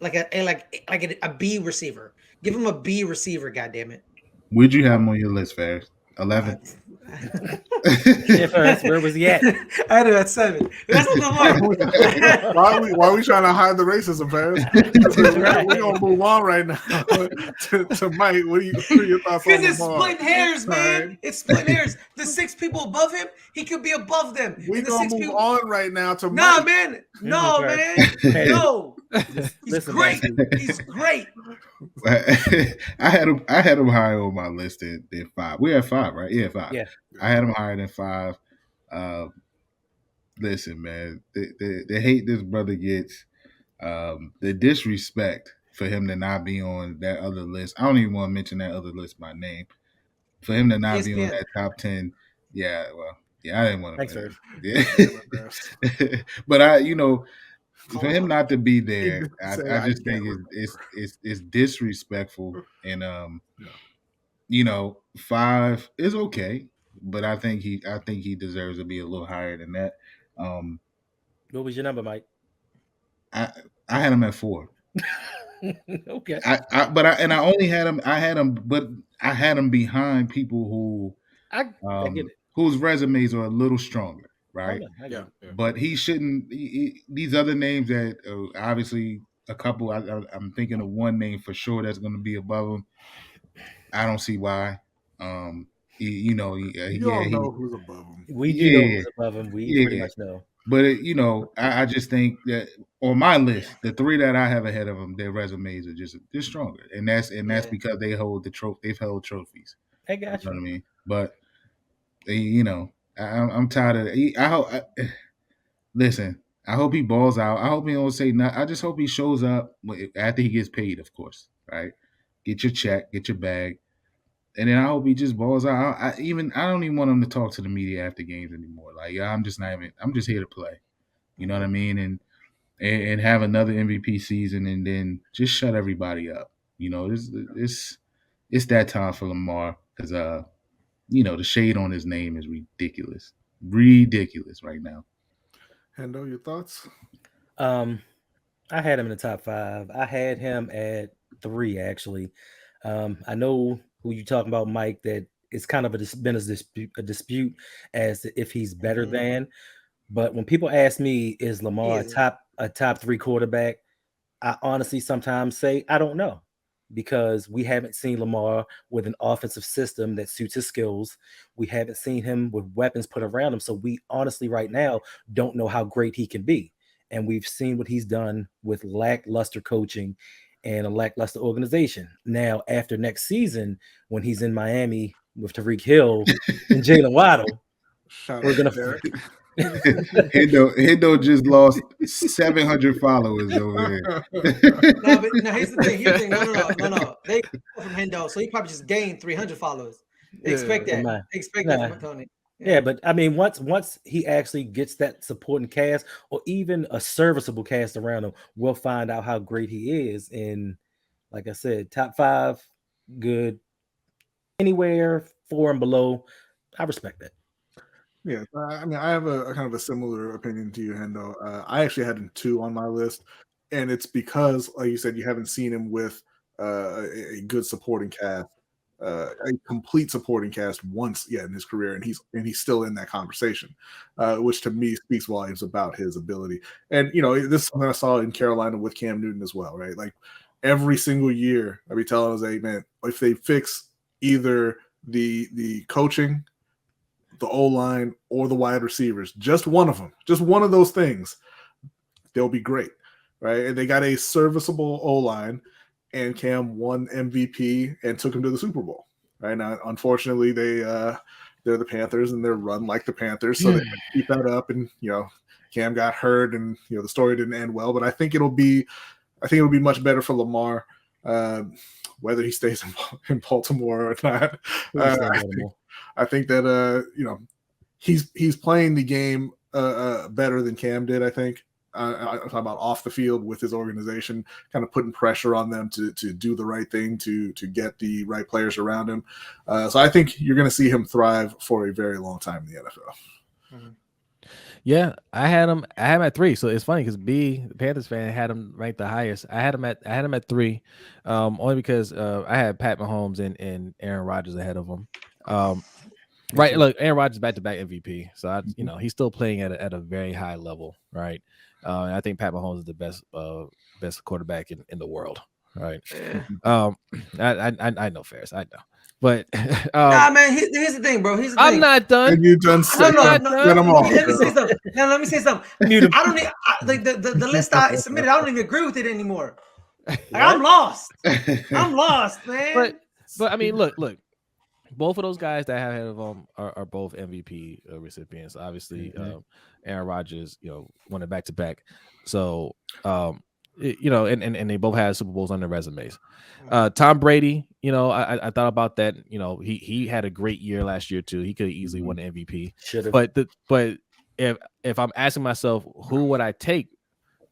like a B receiver. Give him a B receiver. God damn it. Where'd you have him on your list, Ferris? 11. Yeah, first, where was he at? I had him at 7. That's what the Why are we trying to hide the racism, Ferris? We're gonna move on right now to Mike. What are your thoughts on Because it's Lamar? splitting hairs, man. Right. It's splitting hairs. The 6 people above him, he could be above them. We're And the gonna 6 move people. on right now to Nah, Mike. man. No, man. Hey. No. He's Listen, great. man. He's great. I had him higher on my list than 5. We had 5, right? Yeah, 5. Yeah. I had him higher than 5. Listen, man, the hate this brother gets, the disrespect for him to not be on that other list. I don't even want to mention that other list by name. For him to not be on ESPN. that top 10, yeah, well, yeah, I didn't want to. Thanks, Yeah. But for him not to be there, I just think it's disrespectful. And 5 is okay, but I think he deserves to be a little higher than that. What was your number, Mike? I had him at 4. Okay. I only had him. I had him behind people who I get it. whose resumes are a little stronger, right? I get it. But he shouldn't. These other names that obviously a couple. I'm thinking of one name for sure that's going to be above him. I don't see why. You don't know who's above him. We do know who's above him. We pretty much know. But I just think that on my list, the 3 that I have ahead of them, their resumes are just stronger, and that's because they hold the trophy. They've held trophies. I got you. You know what I mean? But I'm tired of it. Listen. I hope he balls out. I hope he don't say nothing. I just hope he shows up after he gets paid, of course. Right? Get your check, get your bag, and then I hope he just balls out. I don't even want him to talk to the media after games anymore. Like, I'm just here to play. You know what I mean? And have another MVP season, and then just shut everybody up. It's that time for Lamar because the shade on his name is ridiculous right now. Hendo, your thoughts? I had him in the top 5. I had him at 3 actually. I know who you talking about, Mike. That it's kind of been a dispute as to if he's better than. But when people ask me, is Lamar a top 3 quarterback? I honestly sometimes say I don't know, because we haven't seen Lamar with an offensive system that suits his skills. We haven't seen him with weapons put around him. So we honestly right now don't know how great he can be. And we've seen what he's done with lackluster coaching and a lackluster organization. Now, after next season, when he's in Miami with Tyreek Hill and Jalen Waddle, we're going to... Hendo just lost 700 followers over here. No, here's the thing. No. They from Hendo, so he probably just gained 300 followers. They expect that. They expect that from Tony. Yeah, but I mean, once he actually gets that supporting cast or even a serviceable cast around him, we'll find out how great he is. And like I said, top 5, good. anywhere 4 and below, I respect that. Yeah, I mean, I have a kind of a similar opinion to you, Hendo. I actually had him 2 on my list, and it's because, like you said, you haven't seen him with a good supporting cast, a complete supporting cast once yet in his career, and he's still in that conversation, which to me speaks volumes about his ability. And this is something I saw in Carolina with Cam Newton as well, right? Like every single year, I be telling us, hey man, if they fix either the coaching, the O-line, or the wide receivers, just one of them, just one of those things, they'll be great, right? And they got a serviceable O-line, and Cam won MVP and took him to the Super Bowl, right? Now, unfortunately, they're the Panthers and they're run like the Panthers, so they keep that up. And Cam got hurt, and the story didn't end well. But I think it'll be much better for Lamar, whether he stays in Baltimore or not. I think that he's playing the game better than Cam did. I think I'm talking about off the field with his organization, kind of putting pressure on them to do the right thing, to get the right players around him. So I think you're going to see him thrive for a very long time in the NFL. Mm-hmm. Yeah, I had him at 3. So it's funny because B, the Panthers fan, had him ranked the highest. I had him at 3, only because I had Pat Mahomes and Aaron Rodgers ahead of him. Right, look, Aaron Rodgers back-to-back MVP, so he's still playing at a very high level, right? I think Pat Mahomes is the best quarterback in the world, right? I know Ferris, I know, but nah, man. Here's the thing, bro. I'm not done. You done said Let me say something. I don't need like the list I submitted. I don't even agree with it anymore. Like, I'm lost. I'm lost, man. But I mean, look. Both of those guys that I have ahead of them are both MVP recipients. Obviously, Aaron Rodgers, won it back to back. So, and they both had Super Bowls on their resumes. Tom Brady, I thought about that. He had a great year last year too. He could have easily won the MVP. Should have. But if I'm asking myself who would I take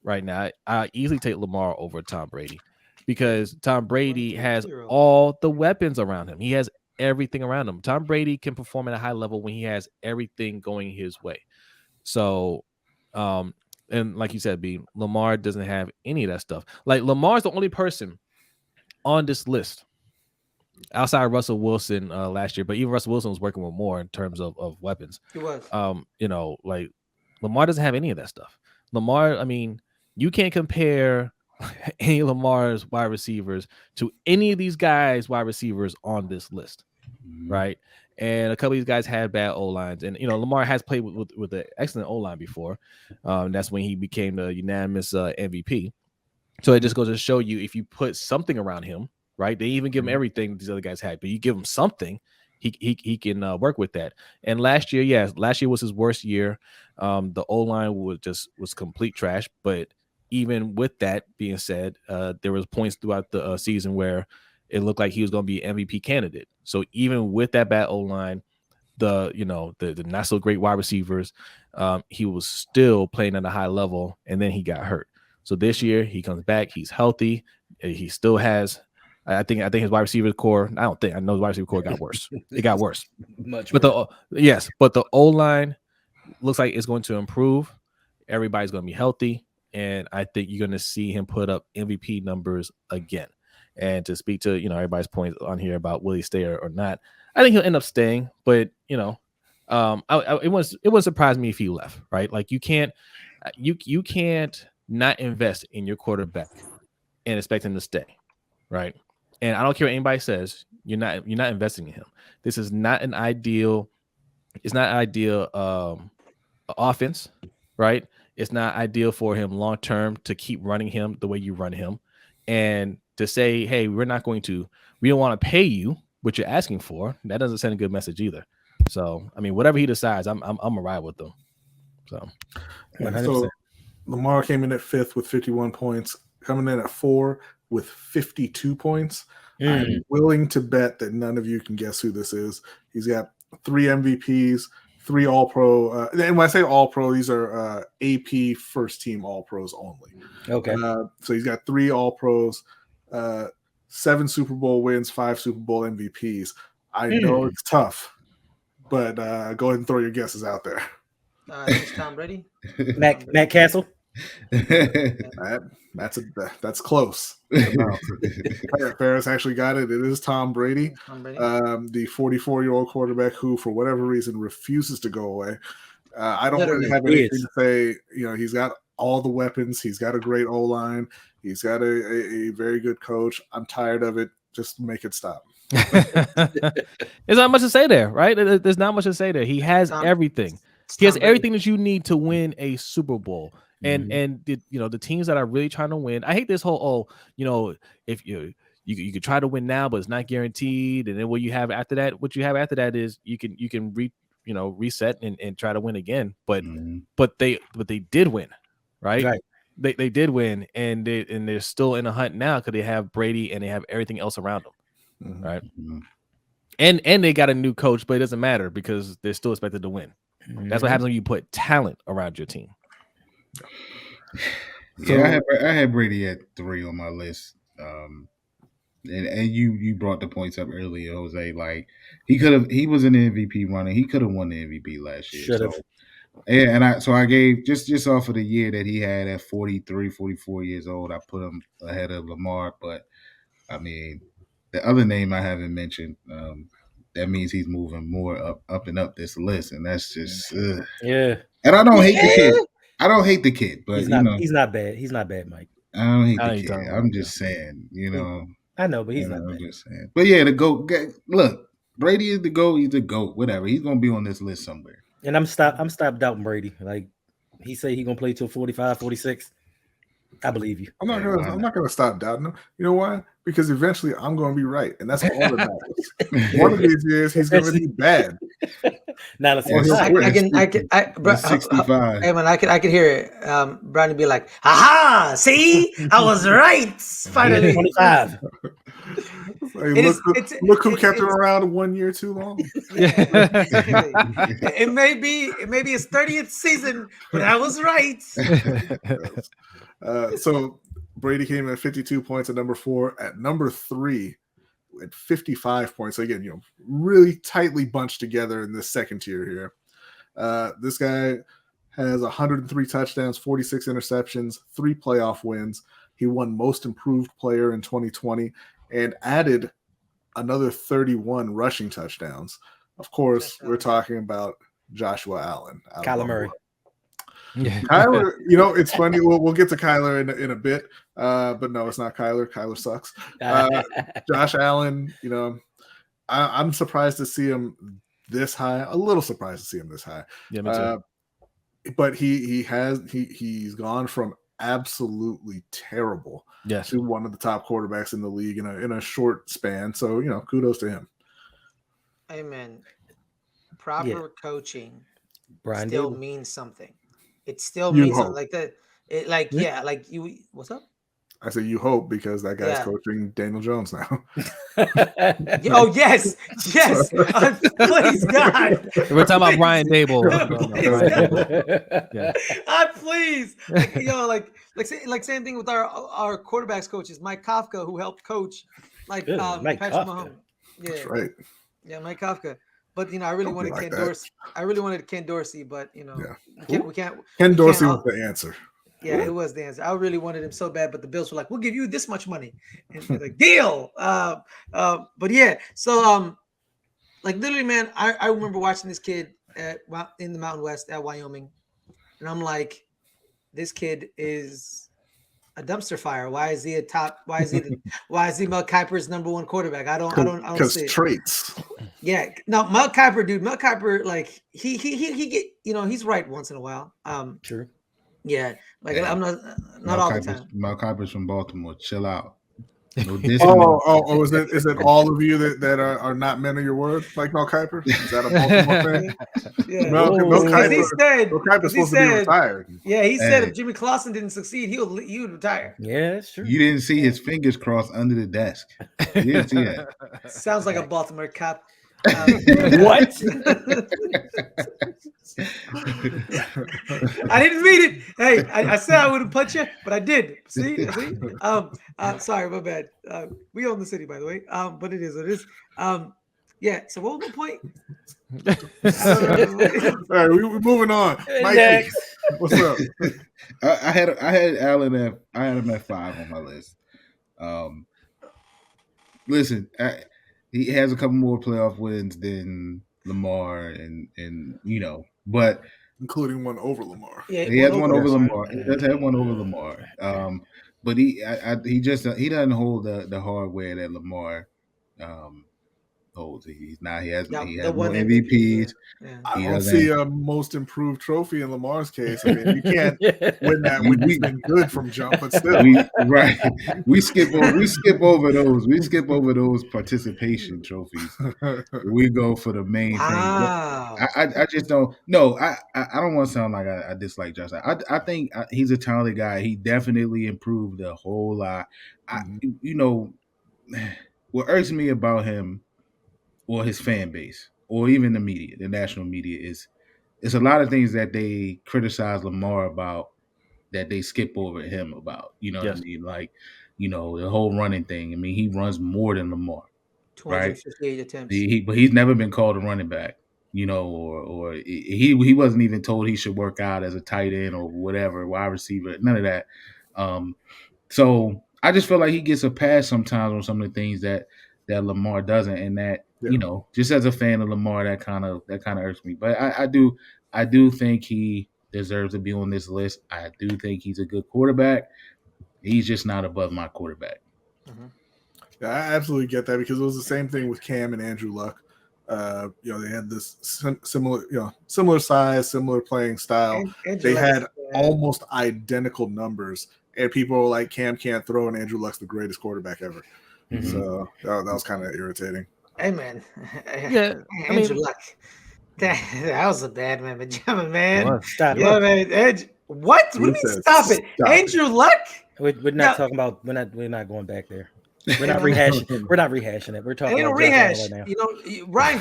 right now, I easily take Lamar over Tom Brady, because Tom Brady has all the weapons around him. He has everything around him. Tom Brady can perform at a high level when he has everything going his way. So, and like you said, B, Lamar doesn't have any of that stuff. Like, Lamar's the only person on this list outside of Russell Wilson last year, but even Russell Wilson was working with more in terms of weapons. He was. Like, Lamar doesn't have any of that stuff. Lamar, I mean, you can't compare any of Lamar's wide receivers to any of these guys' wide receivers on this list, right? And a couple of these guys had bad O-lines, and Lamar has played with an excellent O-line before. That's when he became the unanimous MVP. So it just goes to show you, if you put something around him, right? They even give him everything these other guys had, but you give him something, he can work with that. And last year was his worst year. The O-line was complete trash, but even with that being said, there was points throughout the season where it looked like he was going to be an MVP candidate. So even with that bad O-line, the not so great wide receivers, he was still playing at a high level, and then he got hurt. So this year he comes back, he's healthy, he still has. I think his wide receiver core. I know his wide receiver core got worse. It got worse. Much but worse. But the O-line looks like it's going to improve. Everybody's going to be healthy. And I think you're going to see him put up MVP numbers again. And to speak to everybody's point on here about will he stay or not, I think he'll end up staying. But it wouldn't surprise me if he left. Right? Like, you can't not invest in your quarterback and expect him to stay. Right? And I don't care what anybody says. You're not investing in him. This is not an ideal. It's not ideal offense. Right? It's not ideal for him long term to keep running him the way you run him, and to say, "Hey, we don't want to pay you what you're asking for." That doesn't send a good message either. So, I mean, whatever he decides, I'm gonna ride with them. So, 100%. So Lamar came in at 5th with 51 points, coming in at 4 with 52 points. I'm willing to bet that none of you can guess who this is. He's got 3 MVPs. 3 All-Pro, and when I say All-Pro, these are AP first-team All-Pros only. Okay. So he's got 3 All-Pros, 7 Super Bowl wins, 5 Super Bowl MVPs. I know it's tough, but go ahead and throw your guesses out there. I think it's Tom Brady. Matt Castle. That's close. Ferris actually got it. It is Tom Brady, the 44-year-old quarterback who, for whatever reason, refuses to go away. I don't really have anything to say. He's got all the weapons. He's got a great O-line. He's got a very good coach. I'm tired of it. Just make it stop. There's not much to say there, right? There's not much to say there. He has everything. He has everything that you need to win a Super Bowl. And the teams that are really trying to win, I hate this whole if you could try to win now, but it's not guaranteed. And then what you have after that is you can reset and try to win again. But they did win, right? They did win, and they're still in a hunt now because they have Brady and they have everything else around them, right? And they got a new coach, but it doesn't matter because they're still expected to win. That's what happens when you put talent around your team. Yeah, I had Brady at 3 on my list. And you brought the points up earlier, Jose. Like he was in the MVP running. He could have won the MVP last year. I gave just off of the year that he had at 43, 44 years old, I put him ahead of Lamar. But I mean, the other name I haven't mentioned, that means he's moving more up and up this list, and that's just yeah. And I don't hate the kid. I don't hate the kid, but he's not bad. He's not bad, Mike. I don't hate the kid. I'm just saying, I know, but he's not bad. I'm just saying. But yeah, the GOAT. Look, Brady is the GOAT. He's the GOAT. Whatever. He's gonna be on this list somewhere. And I'm stopped doubting Brady. Like he say he's gonna play till 45, 46. I believe you. I'm not gonna stop doubting him. You know why? Because eventually I'm gonna be right, and that's all that matters. One of these years he's gonna be bad. Now I can 65. Hey man, I can hear it. Brodny be like, "Aha! See, I was right. Finally, 25." Look who kept him around 1 year too long. It may be his 30th season, but I was right. So Brady came in at 52 points at number 4. At number 3, at 55 points. So again, really tightly bunched together in this second tier here. This guy has 103 touchdowns, 46 interceptions, 3 playoff wins. He won Most Improved Player in 2020 and added another 31 rushing touchdowns. Of course, we're talking about Joshua Allen. Kyler Murray. Kyler, it's funny. We'll get to Kyler in a bit, but no, it's not Kyler. Kyler sucks. Josh Allen, I'm surprised to see him this high. A little surprised to see him this high. Yeah, me too. But he's gone from absolutely terrible to one of the top quarterbacks in the league in a short span. So kudos to him. Amen. Proper coaching Brian still Dable means something. It still means something like that. What's up? I say you hope because that guy's coaching Daniel Jones now. Oh yes. Please God. We're talking about Brian Dable. Please. Same thing with our quarterbacks coaches, Mike Kafka, who helped coach Patrick Mahomes. Yeah, that's right. Yeah, Mike Kafka. But I really wanted Ken Dorsey. I really wanted Ken Dorsey, but we can't. Ken Dorsey was the answer. Yeah, it was the answer. I really wanted him so bad, but the Bills were like, "We'll give you this much money," and they're like, "Deal." But yeah, so literally, man, I remember watching this kid in the Mountain West at Wyoming, and I'm like, this kid is a dumpster fire. Why is he why is he Mel Kiper's number 1 quarterback? I don't see it. Traits. Yeah, no, Mel Kiper, dude. Mel Kiper, he get he's right once in a while. True. Yeah, I'm not all the time. Mel Kiper's from Baltimore. Chill out. No is it all of you that are not men of your word, like Mel Kiper? Is that a Baltimore thing? Yeah. Mel Kiper's supposed to be retired. Yeah, he said if Jimmy Clausen didn't succeed, he would retire. Yeah, that's true. You didn't see his fingers crossed under the desk. You didn't see that. Sounds like a Baltimore cop. What? I didn't mean it. Hey, I said I wouldn't punch you, but I did. See? Sorry, my bad. We own the city, by the way. But it is what it is. Yeah. So what was my point? All right, we're moving on. Mikey, Next. what's up? I had Allen I had him at 5 on my list. Listen, he has a couple more playoff wins than Lamar, and but Including one over Lamar. Yeah, he has one over Lamar. Lamar. He does have one over Lamar. But he doesn't hold the hardware that Lamar holds. He has The more one MVPs. Yeah. I don't see a most improved trophy in Lamar's case. I mean, you can't win that when he's been good from jump, but still. We skip over those. We skip over those participation trophies. We go for the main thing. I just don't. No, I don't want to sound like I dislike Josh. I think he's a talented guy. He definitely improved a whole lot. What irks me about him, or his fan base, or even the media, the national media, is it's a lot of things that they criticize Lamar about that they skip over him about. You know what I mean? Like, the whole running thing. I mean, he runs more than Lamar, right? 258 attempts. But he's never been called a running back, or he wasn't even told he should work out as a tight end or whatever, wide receiver, none of that. So I just feel like he gets a pass sometimes on some of the things that Lamar doesn't, and that just as a fan of Lamar, that kind of irks me. But I do think he deserves to be on this list. I do think he's a good quarterback. He's just not above my quarterback. Mm-hmm. Yeah, I absolutely get that, because it was the same thing with Cam and Andrew Luck. They had this similar size, similar playing style. They had almost identical numbers, and people were like, Cam can't throw, and Andrew Luck's the greatest quarterback ever. Mm-hmm. So that was kind of irritating. Hey, man. Yeah, Andrew Luck. That was a bad man. Stop it. Man. What? What do you mean stop it? Andrew Luck? We're not talking about. We're not going back there. We're not rehashing. We're not rehashing it. We're talking about rehash right now. Ryan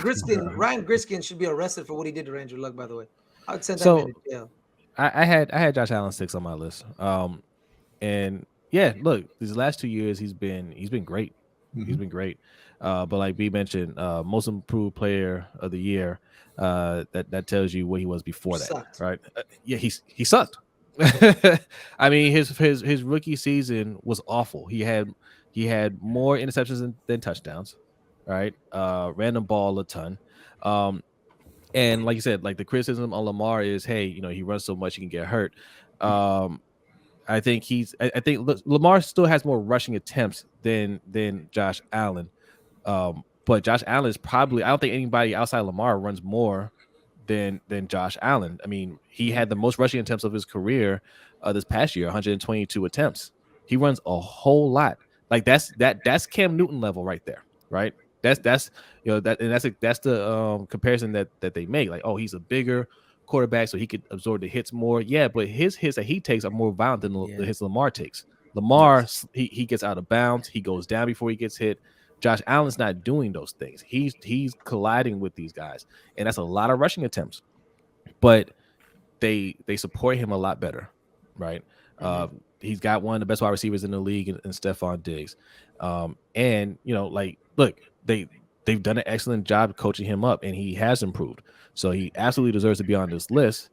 Griskin should be arrested for what he did to Andrew Luck. By the way, I'd send that man to jail. I had Josh Allen 6 on my list. And yeah, look, these last 2 years he's been great. Mm-hmm. He's been great. But like B mentioned, most improved player of the year. That tells you what he was before that, right? He sucked. I mean, his rookie season was awful. He had more interceptions than touchdowns, right? Ran the ball a ton. And like you said, like the criticism on Lamar is, hey, he runs so much he can get hurt. I think Lamar still has more rushing attempts than Josh Allen. But Josh Allen is probably, I don't think anybody outside Lamar runs more than Josh Allen. I mean, he had the most rushing attempts of his career this past year, 122 attempts. He runs a whole lot. Like that's Cam Newton level right there, right? That's the comparison that they make. Like, oh, he's a bigger quarterback, so he could absorb the hits more. Yeah, but his hits that he takes are more violent than the hits Lamar takes. Lamar, he gets out of bounds, he goes down before he gets hit. Josh Allen's not doing those things. He's colliding with these guys, and that's a lot of rushing attempts. But they support him a lot better, right? Mm-hmm. He's got one of the best wide receivers in the league in Stephon Diggs, and look, they've done an excellent job coaching him up, and he has improved. So he absolutely deserves to be on this list.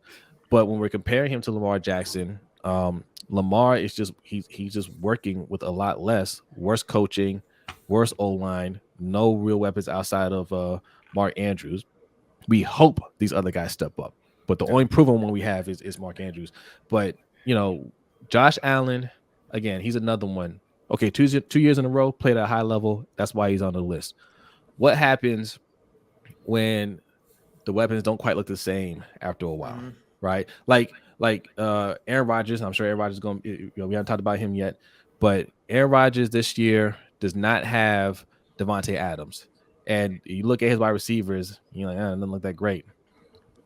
But when we're comparing him to Lamar Jackson, Lamar is he's just working with a lot less, worse coaching, worse O-line, no real weapons outside of Mark Andrews. We hope these other guys step up, but the only proven one we have is Mark Andrews. But Josh Allen, again, he's another one. Okay, 2 years in a row, played at a high level. That's why he's on the list. What happens when the weapons don't quite look the same after a while, right? Like Aaron Rodgers. I'm sure Aaron Rodgers is going to, we haven't talked about him yet, but Aaron Rodgers this year does not have Devontae Adams. And you look at his wide receivers, you're like, it doesn't look that great.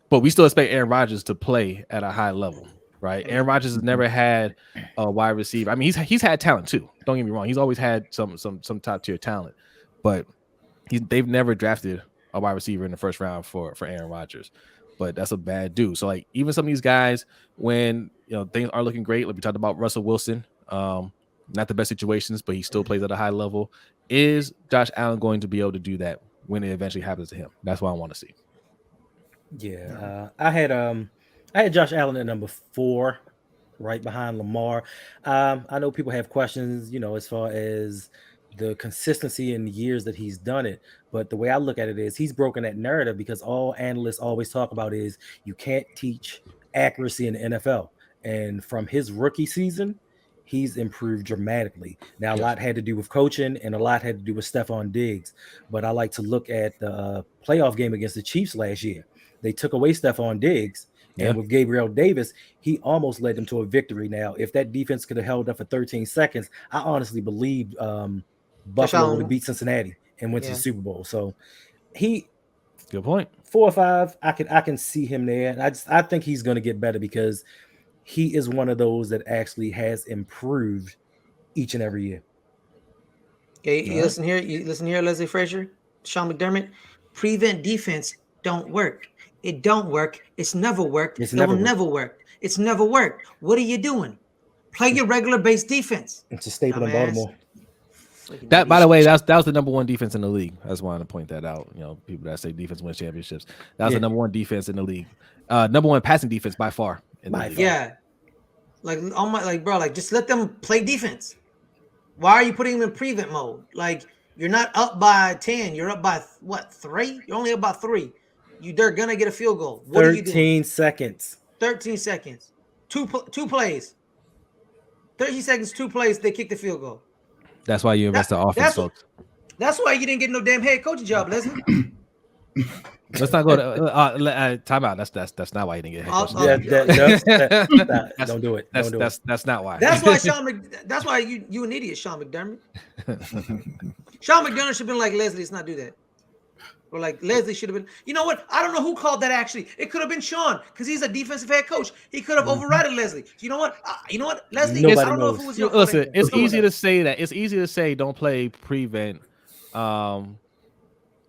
But we still expect Aaron Rodgers to play at a high level, right? Aaron Rodgers has never had a wide receiver. I mean, he's had talent too. Don't get me wrong. He's always had some top tier talent, but they've never drafted a wide receiver in the first round for Aaron Rodgers. But that's a bad dude. So like even some of these guys, when things aren't looking great, like we talked about Russell Wilson, not the best situations, but he still plays at a high level. Is Josh Allen going to be able to do that when it eventually happens to him. That's what I want to see. Yeah, I had Josh Allen at number 4, right behind Lamar. I know people have questions, as far as the consistency in the years that he's done it. But the way I look at it is he's broken that narrative, because all analysts always talk about is you can't teach accuracy in the NFL. And from his rookie season, he's improved dramatically. Now, a lot had to do with coaching and a lot had to do with Stephon Diggs. But I like to look at the playoff game against the Chiefs last year. They took away Stephon Diggs. And with Gabriel Davis, he almost led them to a victory. Now, if that defense could have held up for 13 seconds, I honestly believed Buffalo would have beat Cincinnati and went to the Super Bowl. So good point. 4 or 5, I can see him there. And I think he's going to get better, because he is one of those that actually has improved each and every year. Okay, you listen here, Leslie Frazier, Sean McDermott. Prevent defense don't work. It don't work. It's never worked. It will never work. It's never worked. What are you doing? Play your regular base defense. It's a staple in Baltimore. That, by the way, that was the number 1 defense in the league. I just wanted to point that out. People that say defense wins championships. That was the number 1 defense in the league. Number 1 passing defense by far. Yeah. Just let them play defense. Why are you putting them in prevent mode? Like, you're not up by 10. You're up by 3? You're only up by 3. They're gonna get a field goal. What are you doing? 13 seconds. 13 seconds. Two plays. 30 seconds, 2 plays. They kick the field goal. That's why you invest in offense, folks. That's why you didn't get no damn head coaching job, Leslie. Let's not go to timeout. That's not why you didn't get head coaching. Don't do it. That's not why. That's why that's why you an idiot, Sean McDermott. Sean McDermott should have been like, Leslie, let's not do that. Or like Leslie should have been. You know what? I don't know who called that actually. It could have been Sean, because he's a defensive head coach. He could have overridden Leslie. You know what? Leslie. I don't know if it was your. Listen, it's easy to say that. It's easy to say don't play prevent.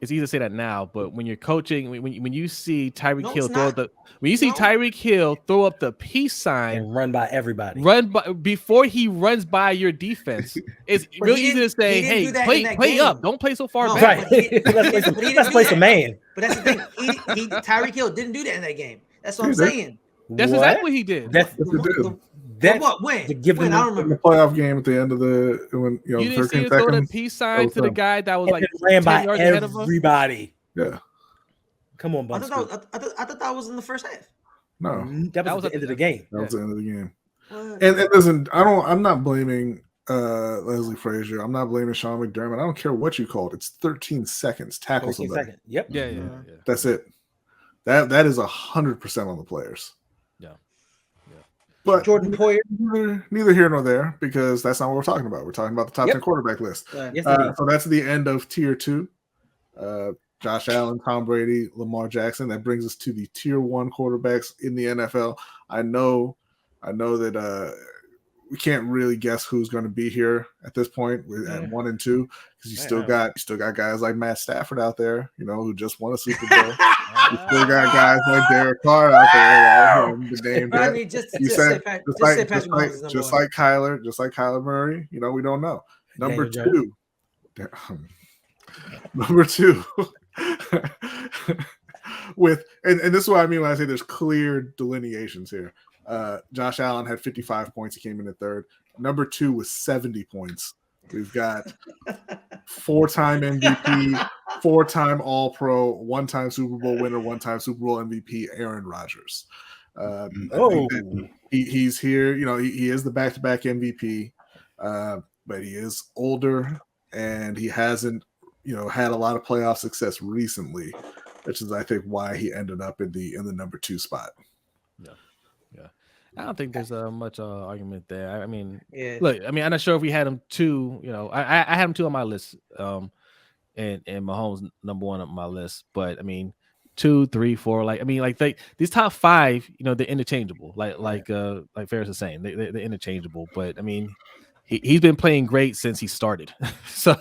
It's easy to say that now, but when you're coaching, when you see Tyreek Hill Tyreek Hill throw up the peace sign and run by everybody, before he runs by your defense, it's really easy to say, "Hey, play up, don't play so far back." Right? Let's play some man. But that's the thing. Tyreek Hill didn't do that in that game. That's what I'm saying. That's exactly what he did. When? To give them I don't remember the playoff game at the end of you didn't see him throw the peace sign to the guy that was like ran by everybody. Yeah. Come on, buddy. I thought that was in the first half. No, that was the end of the game. That was the end of the game. And listen, I'm not blaming Leslie Frazier. I'm not blaming Sean McDermott. I don't care what you call it. It's 13 seconds. Tackles of that. Yep. Yeah. That's it. That is 100% on the players. But Jordan Poyer, neither here nor there, because that's not what we're talking about. We're talking about the top 10 quarterback list. So that's the end of tier 2. Josh Allen, Tom Brady, Lamar Jackson. That brings us to the tier 1 quarterbacks in the NFL. I know that we can't really guess who's going to be here at this point at 1 and 2, because you still got guys like Matt Stafford out there, who just won a Super Bowl. You still got guys like Derek Carr out there. I mean, just like Kyler Murray. We don't know. Number 2. Number 2. And this is what I mean when I say there's clear delineations here. Josh Allen had 55 points. He came in at 3rd. Number 2 was 70 points. We've got 4-time MVP, 4-time All-Pro, 1-time Super Bowl winner, 1-time Super Bowl MVP, Aaron Rodgers. He's here. He is the back-to-back MVP, but he is older and he hasn't, had a lot of playoff success recently, which is, I think, why he ended up in the number 2 spot. I don't think there's much argument there. I mean, look, I'm not sure if we had him 2. I had him 2 on my list, and Mahomes number 1 on my list. But I mean, 2, 3, 4, these top 5, they're interchangeable. Like Ferris is saying, they're interchangeable. But I mean, he's been playing great since he started. So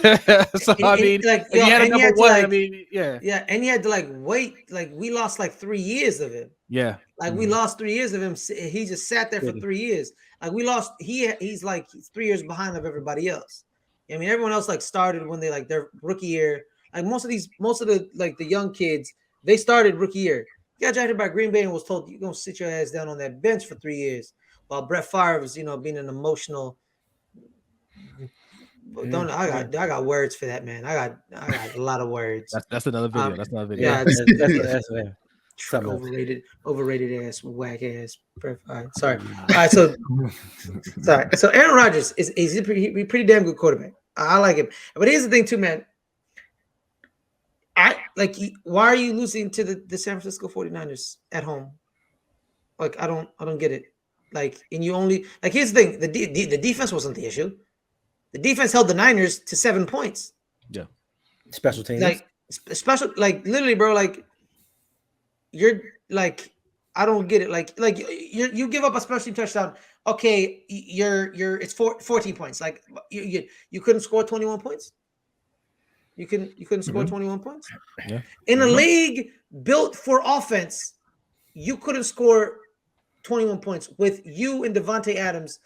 I mean, he had a number 1. I mean, yeah, and he had to wait. We lost 3 years of him. Yeah. We lost 3 years of him. He just sat there for 3 years. We lost. He's 3 years behind of everybody else. I mean, everyone else started when they their rookie year. Like most of the young kids, they started rookie year. You got drafted by Green Bay and was told you're gonna sit your ass down on that bench for 3 years, while Brett Favre was, being an emotional. I got words for that, man. I got a lot of words. That's another video. That's another video. Yeah, That's overrated ass, whack ass. All right, sorry. All right, so sorry. So Aaron Rodgers is a pretty damn good quarterback. I like him. But here's the thing, too, man. Why are you losing to the San Francisco 49ers at home? Like, I don't get it. Like, and you only here's the thing: the defense wasn't the issue. The defense held the Niners to 7 points. Yeah, special teams. Literally, bro. Like, you're like, I don't get it. Like you give up a special team touchdown. Okay, it's 14 points. Like you couldn't score 21 points. You couldn't score 21 points. Yeah. In a league built for offense, you couldn't score 21 points with you and Devontae Adams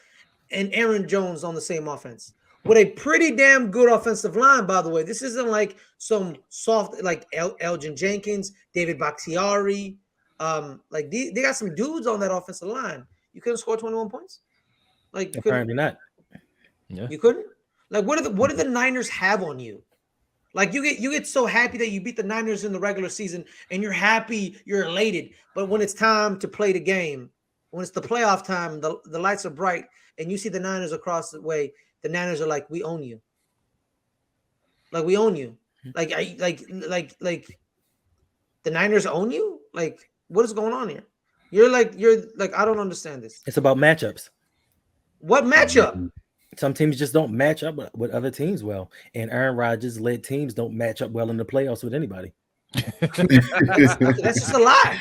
and Aaron Jones on the same offense. With a pretty damn good offensive line, by the way. This isn't like some soft, like Elgin Jenkins, David Bakhtiari. They got some dudes on that offensive line. You couldn't score 21 points? Like, apparently not. Yeah. You couldn't? Like, what do the Niners have on you? Like, you get so happy that you beat the Niners in the regular season, and you're happy, you're elated. But when it's time to play the game, when it's the playoff time, the lights are bright, and you see the Niners across the way, the Niners are like, we own you. Like, we own you. Like the Niners own you? Like, what is going on here? You're like, I don't understand this. It's about matchups. What matchup? Some teams just don't match up with other teams well. And Aaron Rodgers led teams don't match up well in the playoffs with anybody. That's just a lie.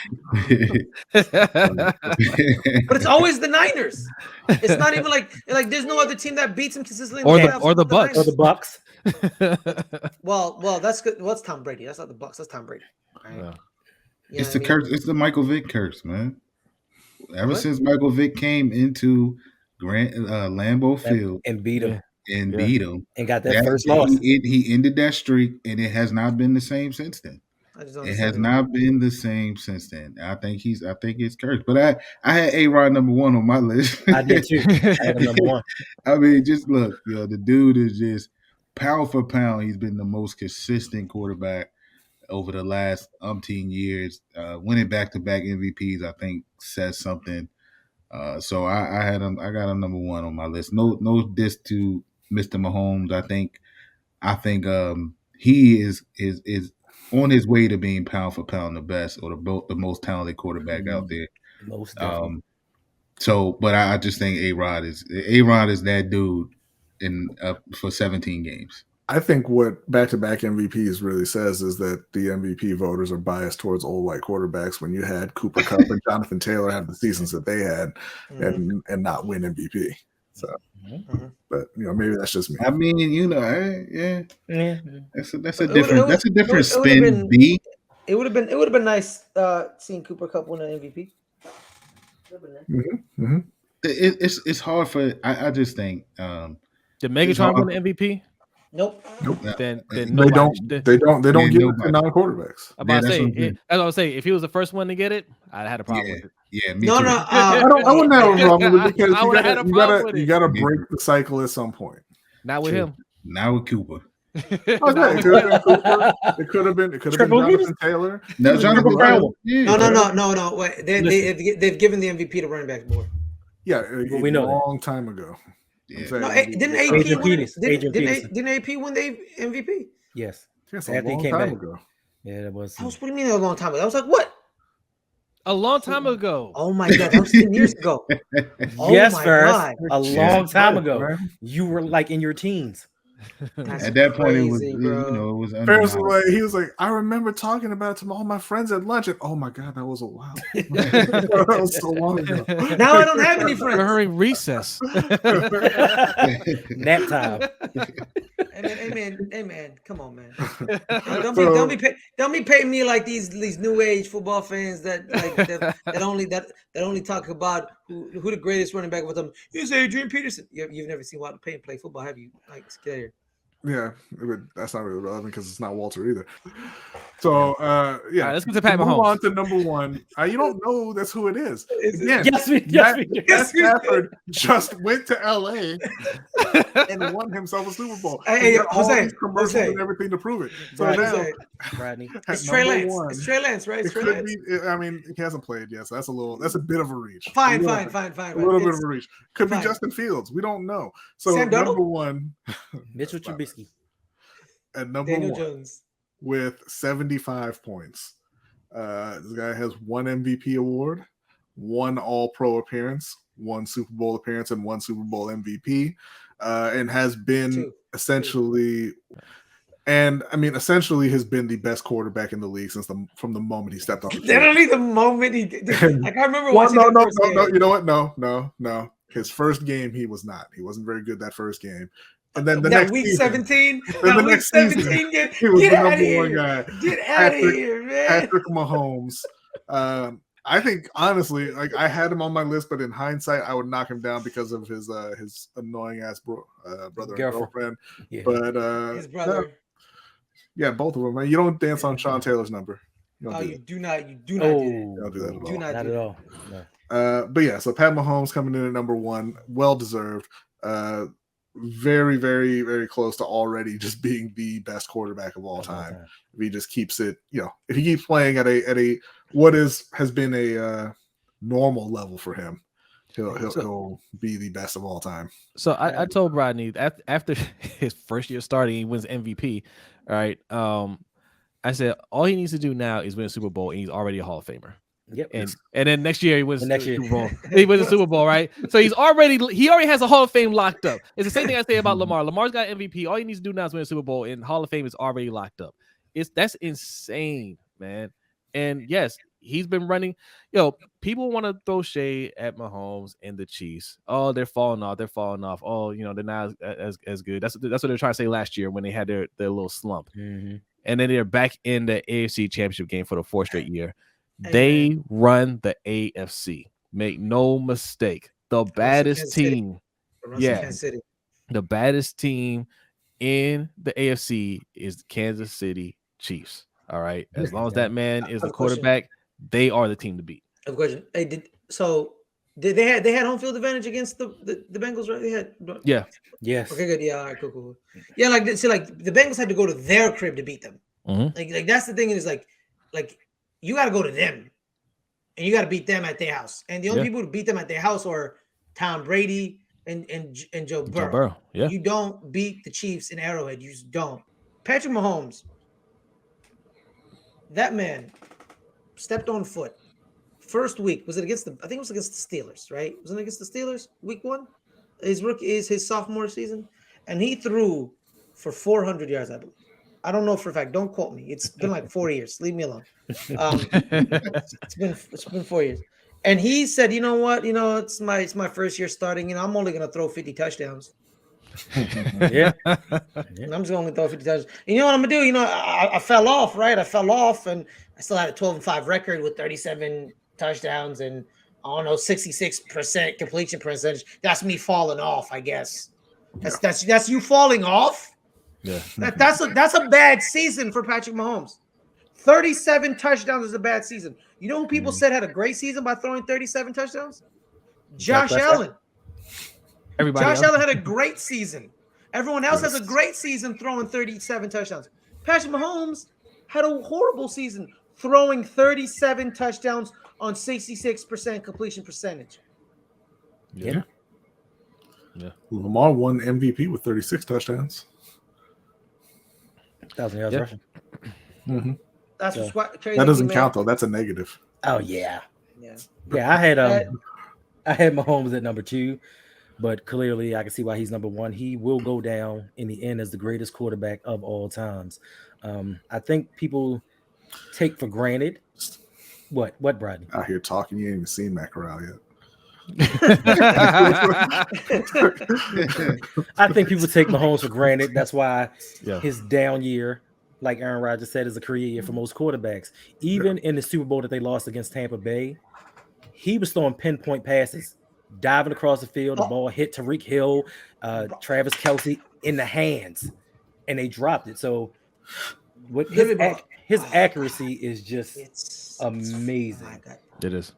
But it's always the Niners. It's not even like there's no other team that beats them consistently. Or the Bucks. Or the Bucks. Well, that's good. What's Tom Brady? That's not the Bucks. That's Tom Brady. Right? Yeah. It's the curse. It's the Michael Vick curse, man. Ever since Michael Vick came into Lambeau Field and beat him. Beat him. And got that first loss. He ended that streak, and it has not been the same since then. It has not been the same since then. I think it's cursed. But I had A-Rod number 1 on my list. I did too. I had him number 1. I mean, just look, the dude is just pound for pound. He's been the most consistent quarterback over the last umpteen years. Winning back-to-back MVPs, I think, says something. So I had him. I got him number 1 on my list. No diss to Mr. Mahomes. I think he is on his way to being pound for pound the best or the most talented quarterback out there. Most definitely. But I just think A-Rod is that dude for 17 games. I think what back-to-back MVPs really says is that the MVP voters are biased towards old white quarterbacks when you had Cooper Kupp and Jonathan Taylor have the seasons that they had and not win MVP. So, but maybe that's just me. I mean, yeah. That's a different spin. B. It would have been nice seeing Cooper Kupp win an MVP. It's hard for. I just think. Did Megatron win the MVP? Nope. Then they don't give it to non-quarterbacks. I'm about to say, as I was saying, if he was the first one to get it, I'd had a problem with it. Yeah, me too. I wouldn't have a problem with it because you gotta break the cycle at some point. Not with him. Now with Cooper. It could have been Jonathan Taylor. No, Jonathan Taylor. No. Wait, they've given the MVP to running backs more. Yeah, we know a long time ago. Yeah. No, didn't AP win? Didn't AP win the MVP? Yes. A long time ago. Yeah, that was. What do you mean a long time ago? I was like, what? A long time ago. Oh my God, that was 10 years ago. Yes, first. A long time ago. You were like in your teens. At that point, crazy, it was Ferris was like, he was like, I remember talking about it to all my friends at lunch, and oh my God, that was a while. That was so long ago. Now I don't have any friends. During recess. Nap time. Hey man, come on, man. Don't be paying me like these new age football fans that only talk about who the greatest running back with them is. Adrian Peterson. You've never seen Walter Payton play football, have you? Like, get out here. Yeah, that's not really relevant because it's not Walter either. So, All right, let's get to Pat move Mahomes. on to number one. You don't know that's who it is. Again, Yes, we Matt Stafford just went to LA and won himself a Super Bowl. Hey, all Jose, these commercials Jose. and everything to prove it. So Right. now, Brodny. It's Trey number Lance. one, It's Trey Lance, right? It's it Trey could Lance. be. I mean, he hasn't played yet, so that's a bit of a reach. Fine. A little bit It's of a reach. Could be fine. Justin Fields. We don't know. So Sam Darnold? number one, Mitchell Trubisky. at number Daniel one Jones. with 75 points. This guy has one MVP award, one All-Pro appearance, one Super Bowl appearance, and one Super Bowl MVP, and has been essentially has been the best quarterback in the league from the moment he stepped on the field. Literally the moment he did. Like I remember watching no. game. You know what? No. His first game, he was not. He wasn't very good that first game. And then the that next week season, 17, then that the week next 17 season, game. he was Get the out of number here. one guy. Get out of here, man. Patrick Mahomes. I think honestly, like I had him on my list, but in hindsight, I would knock him down because of his annoying ass brother and girlfriend. Yeah. But His brother. Yeah, both of them. Man. You don't dance on Sean Taylor's number. You do not. You do not do that at all. Not at all. No. But yeah, so Pat Mahomes coming in at number one, well deserved. Very, very, very close to already just being the best quarterback of all time. If he just keeps it, if he keeps playing at a what has been a normal level for him, he'll be the best of all time. So I told Brodny after his first year starting, he wins MVP. All right. I said all he needs to do now is win a Super Bowl, and he's already a Hall of Famer. Yep. And then next year he wins the Super Bowl. He wins the Super Bowl, right? So he already has a Hall of Fame locked up. It's the same thing I say about Lamar. Lamar's got MVP. All he needs to do now is win a Super Bowl, and Hall of Fame is already locked up. That's insane, man. And yes, he's been running. People want to throw shade at Mahomes and the Chiefs. Oh, they're falling off. Oh, they're not as good. That's what they're trying to say last year when they had their little slump. Mm-hmm. And then they're back in the AFC Championship game for the fourth straight year. They run the AFC. Make no mistake. The baddest team. The baddest team in the AFC is the Kansas City Chiefs. All right. As long as that man is the quarterback, they are the team to beat. I have a question. Hey, they had home field advantage against the Bengals, right? They had. Yeah. Yes. Okay, good. Yeah, all right, cool. Yeah, like the Bengals had to go to their crib to beat them. Mm-hmm. Like that's the thing is like you got to go to them, and you got to beat them at their house. And the only people who beat them at their house are Tom Brady and Joe Burrow. Joe Burrow. Yeah. You don't beat the Chiefs in Arrowhead. You just don't. Patrick Mahomes. That man stepped on foot. First week, was it against I think it was against the Steelers, right? Wasn't it against the Steelers? Week 1? His sophomore season. And he threw for 400 yards, I believe. I don't know for a fact. Don't quote me. It's been like 4 years. Leave me alone. It's been 4 years. And he said, you know what? It's my first year starting. I'm only going to throw 50 touchdowns. Yeah. And I'm just going to throw 50 touchdowns. And you know what I'm going to do? I fell off, right? I fell off, and I still had a 12-5 record with 37 touchdowns and, I don't know, 66% completion percentage. That's me falling off, I guess. That's you falling off? Yeah. That's a bad season for Patrick Mahomes. 37 touchdowns is a bad season. You know who people said had a great season by throwing 37 touchdowns? Josh Allen. Josh Allen had a great season. Everyone else has a great season throwing 37 touchdowns. Patrick Mahomes had a horrible season throwing 37 touchdowns on 66% completion percentage. Yeah. Lamar won MVP with 36 touchdowns. 1,000 yards rushing. Mm-hmm. That's what's crazy. That doesn't count though. That's a negative. Oh yeah. Yeah. I had Mahomes at number 2, but clearly I can see why he's number 1. He will go down in the end as the greatest quarterback of all times. I think people take for granted what, Brodny? Out here talking, you ain't even seen Matt Corral yet. I think people take Mahomes for granted. That's why his down year, like Aaron Rodgers said, is a career year for most quarterbacks. Even in the Super Bowl that they lost against Tampa Bay, he was throwing pinpoint passes, diving across the field. The ball hit Tyreek Hill, Travis Kelce in the hands. and they dropped it. So what Literally, bro. his accuracy is just It's amazing. Oh my God. It is.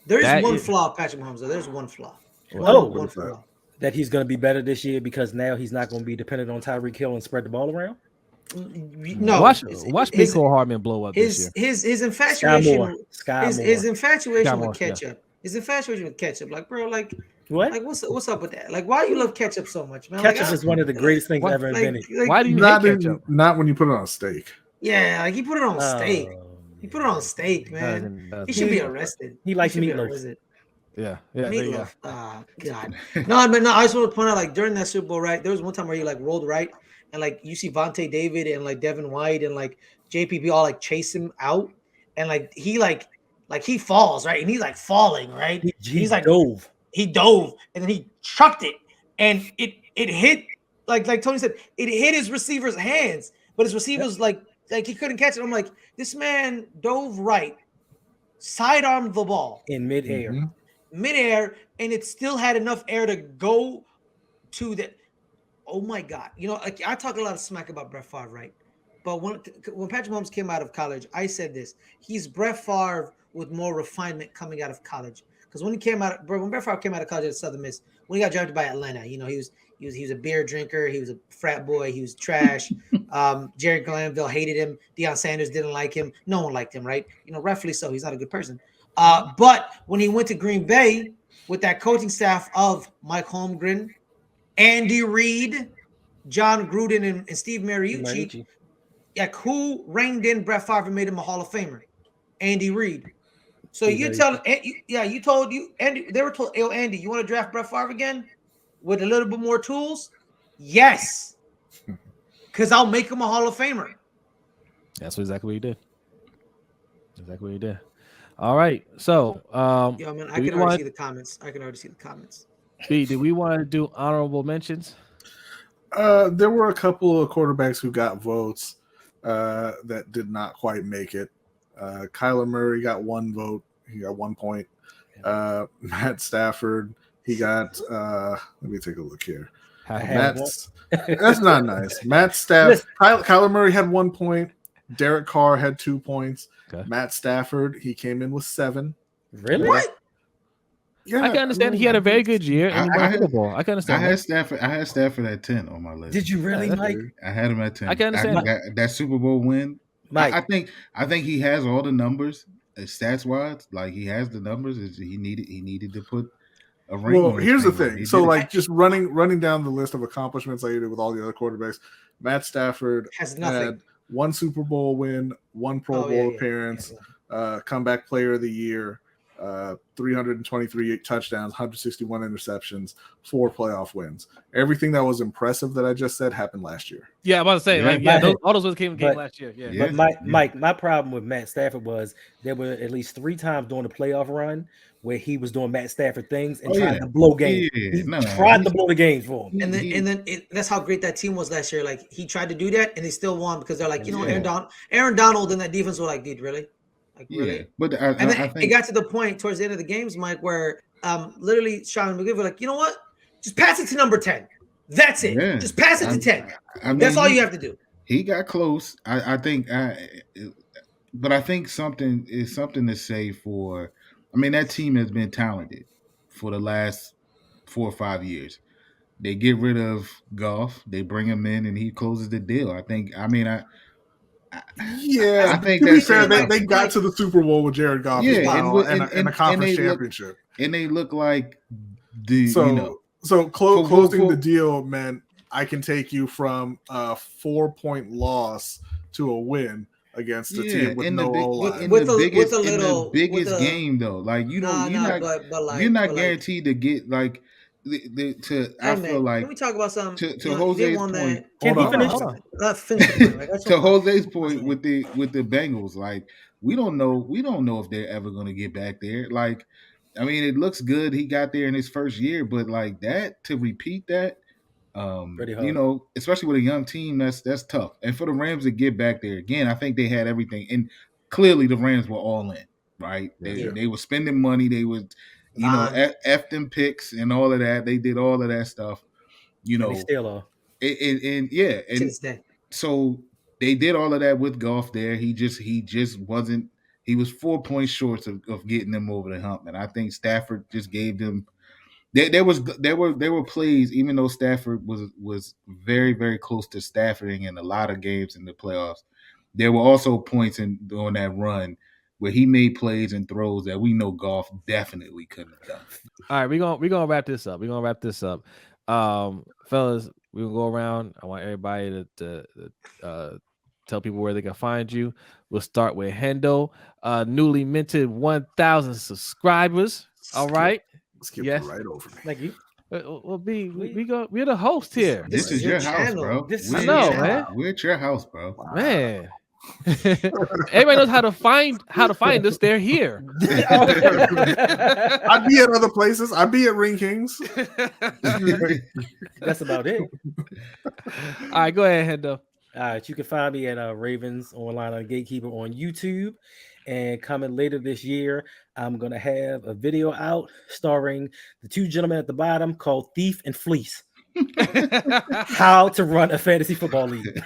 There is That one is- flaw, Patrick Mahomes. Though. There's one flaw. Oh. One flaw. That he's going to be better this year because now he's not going to be dependent on Tyreek Hill and spread the ball around. No, watch Mecole Hardman blow up this year. His infatuation, his infatuation Moore, with ketchup. His infatuation with ketchup, like bro, like what? Like what's up with that? Like why you love ketchup so much, man? Ketchup like, is one of the greatest things ever invented. Why do you not hate ketchup? Not when you put it on a steak. Yeah, like he put it on steak. He put it on steak, man. He should be arrested. He likes meatloaf. Yeah. Meatloaf. Oh God. No, but no. I just want to point out, like during that Super Bowl, right? There was one time where he like rolled right, and like you see Vontae David and like Devin White and like JPP all like chase him out, and like he falls right, and he's like falling right. He's like dove. He dove, and then he chucked it, and it hit like Tony said, it hit his receiver's hands, but his receiver's like he couldn't catch it. I'm like, this man dove right, sidearmed the ball in midair. Mm-hmm. Midair, and it still had enough air to go to the. Oh my God! You know, like, I talk a lot of smack about Brett Favre, right? But when Patrick Mahomes came out of college, I said this: he's Brett Favre with more refinement coming out of college. Because when Brett Favre came out of college at Southern Miss, when he got drafted by Atlanta, you know, he was a beer drinker, he was a frat boy, he was trash. Jerry Glanville hated him. Deion Sanders didn't like him. No one liked him, right? You know, rightfully so. He's not a good person. But when he went to Green Bay with that coaching staff of Mike Holmgren, Andy Reid, John Gruden, and Steve Mariucci, like who reined in Brett Favre and made him a Hall of Famer? Andy Reid. So you told Andy, they were told, yo, Andy, you want to draft Brett Favre again with a little bit more tools? Yes. Because I'll make him a Hall of Famer. That's exactly what he did. All right. So, yo, man, I can already see the comments. B, do we want to do honorable mentions? There were a couple of quarterbacks who got votes that did not quite make it. Kyler Murray got 1 vote. He got 1 point. Matt Stafford, he got let me take a look here. That's not nice. Matt Stafford, Kyler Murray had 1 point. Derek Carr had 2 points. Okay. Matt Stafford, he came in with 7. Really? What? Yeah, I can understand. He had a very good year. And I can understand. I had Stafford at 10 on my list. Did you really, Mike? I had him at 10. I can understand that Super Bowl win. Mike. I think he has all the numbers, stats wise. Like he has the numbers. He needed to put a ring. Well, here's the thing. So, like, just running down the list of accomplishments like you did with all the other quarterbacks, Matt Stafford has nothing. Had 1 Super Bowl win, 1 Pro Bowl appearance, comeback player of the year. 323 touchdowns, 161 interceptions, 4 playoff wins. Everything that was impressive that I just said happened last year. Yeah, I'm about to say, all those came last year. Yeah. But Mike, my problem with Matt Stafford was there were at least 3 times during the playoff run where he was doing Matt Stafford things and trying to blow games. Tried to blow the games for him. And then that's how great that team was last year. Like he tried to do that and they still won because they're like, Aaron Donald and that defense were like, dude, really? Like really? But I think it got to the point towards the end of the games, Mike, where literally Sean and McGill were like, you know what? Just pass it to number 10. That's it. Yeah. Just pass it to 10. That's all you have to do. He got close. I think but I think something to say for. I mean, that team has been talented for the last 4 or 5 years. They get rid of Goff, they bring him in, and he closes the deal. I think to be fair, they got to the Super Bowl with Jared Goff and a conference championship. And they look like closing the deal meant I can take you from a 4-point loss to a win against a team with no O-line. In the biggest game though, like you're not guaranteed to get like I feel like let me talk about something. To Jose's point, to Jose's point with the Bengals, like we don't know if they're ever going to get back there. Like, I mean, it looks good he got there in his first year, but like that to repeat that, especially with a young team, that's tough. And for the Rams to get back there again, I think they had everything, and clearly the Rams were all in, right? They were spending money, they were. F them picks and all of that. They did all of that stuff. They still are. And yeah, To and this day. so they did all of that with Goff there. He just wasn't. He was 4 points short of getting them over the hump, and I think Stafford just gave them. There were plays, even though Stafford was very, very close to Staffording in a lot of games in the playoffs. There were also points on that run where he made plays and throws that we know Goff definitely couldn't have done. All right, we're gonna wrap this up. Fellas, we're gonna go around. I want everybody to tell people where they can find you. We'll start with Hendo, newly minted 1,000 subscribers. All right. Skip Yes. right over me. Thank you. Well, we're the host here. This is your house, channel. bro. This I is know, your man. We're at your house, bro. Man. Everybody knows how to find us. They're here. I'd be at other places. I'd be at Ring Kings. That's about it. All right, go ahead, Hendo. All right, you can find me at Ravens Online on Gatekeeper on YouTube. And coming later this year, I'm going to have a video out starring the two gentlemen at the bottom called Thief and Fleece. How to run a fantasy football league.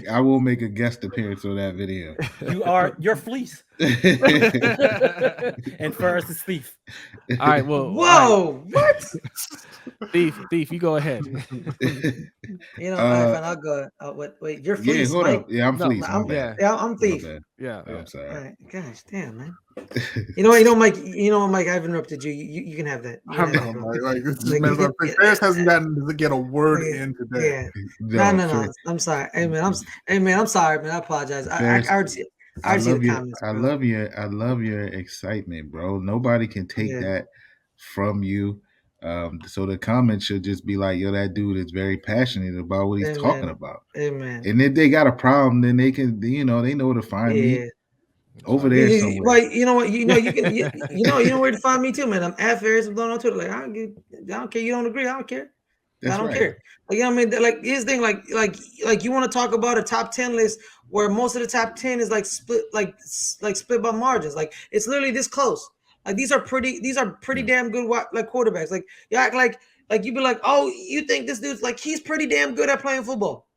I will make a guest appearance on that video. You are your fleece. And first is Thief. All right, well, Whoa, what? Thief, you go ahead. You know, I'll go. Wait, you're Fleece, Yeah, hold Mike? up. Yeah, I'm No, Fleece. I'm Thief. Yeah. I'm sorry. All right. Gosh, damn, man. You know, Mike. You know, Mike. I've interrupted you. You can have that. You can have that, bro. Ferris hasn't gotten to get a word in today. Yeah. No. I'm sorry. Hey, man. I'm sorry, man. I apologize. I already see the comments. I love your excitement, bro. Nobody can take that from you. So the comments should just be like, yo, that dude is very passionate about what he's talking about. Amen. And if they got a problem, then they can, they know where to find me. Over there somewhere. Well, you know what? You know where to find me too, man. I'm at Ferris. I'm going on Twitter. Like, I don't care. You don't agree? I don't care. I don't care. Like, you know what I mean? Like, here's the thing. Like you want to talk about a top 10 list where most of the top 10 is like split by margins. Like, it's literally this close. Like, these are pretty damn good like quarterbacks. Like, you act like you be like, oh, you think this dude's like, he's pretty damn good at playing football.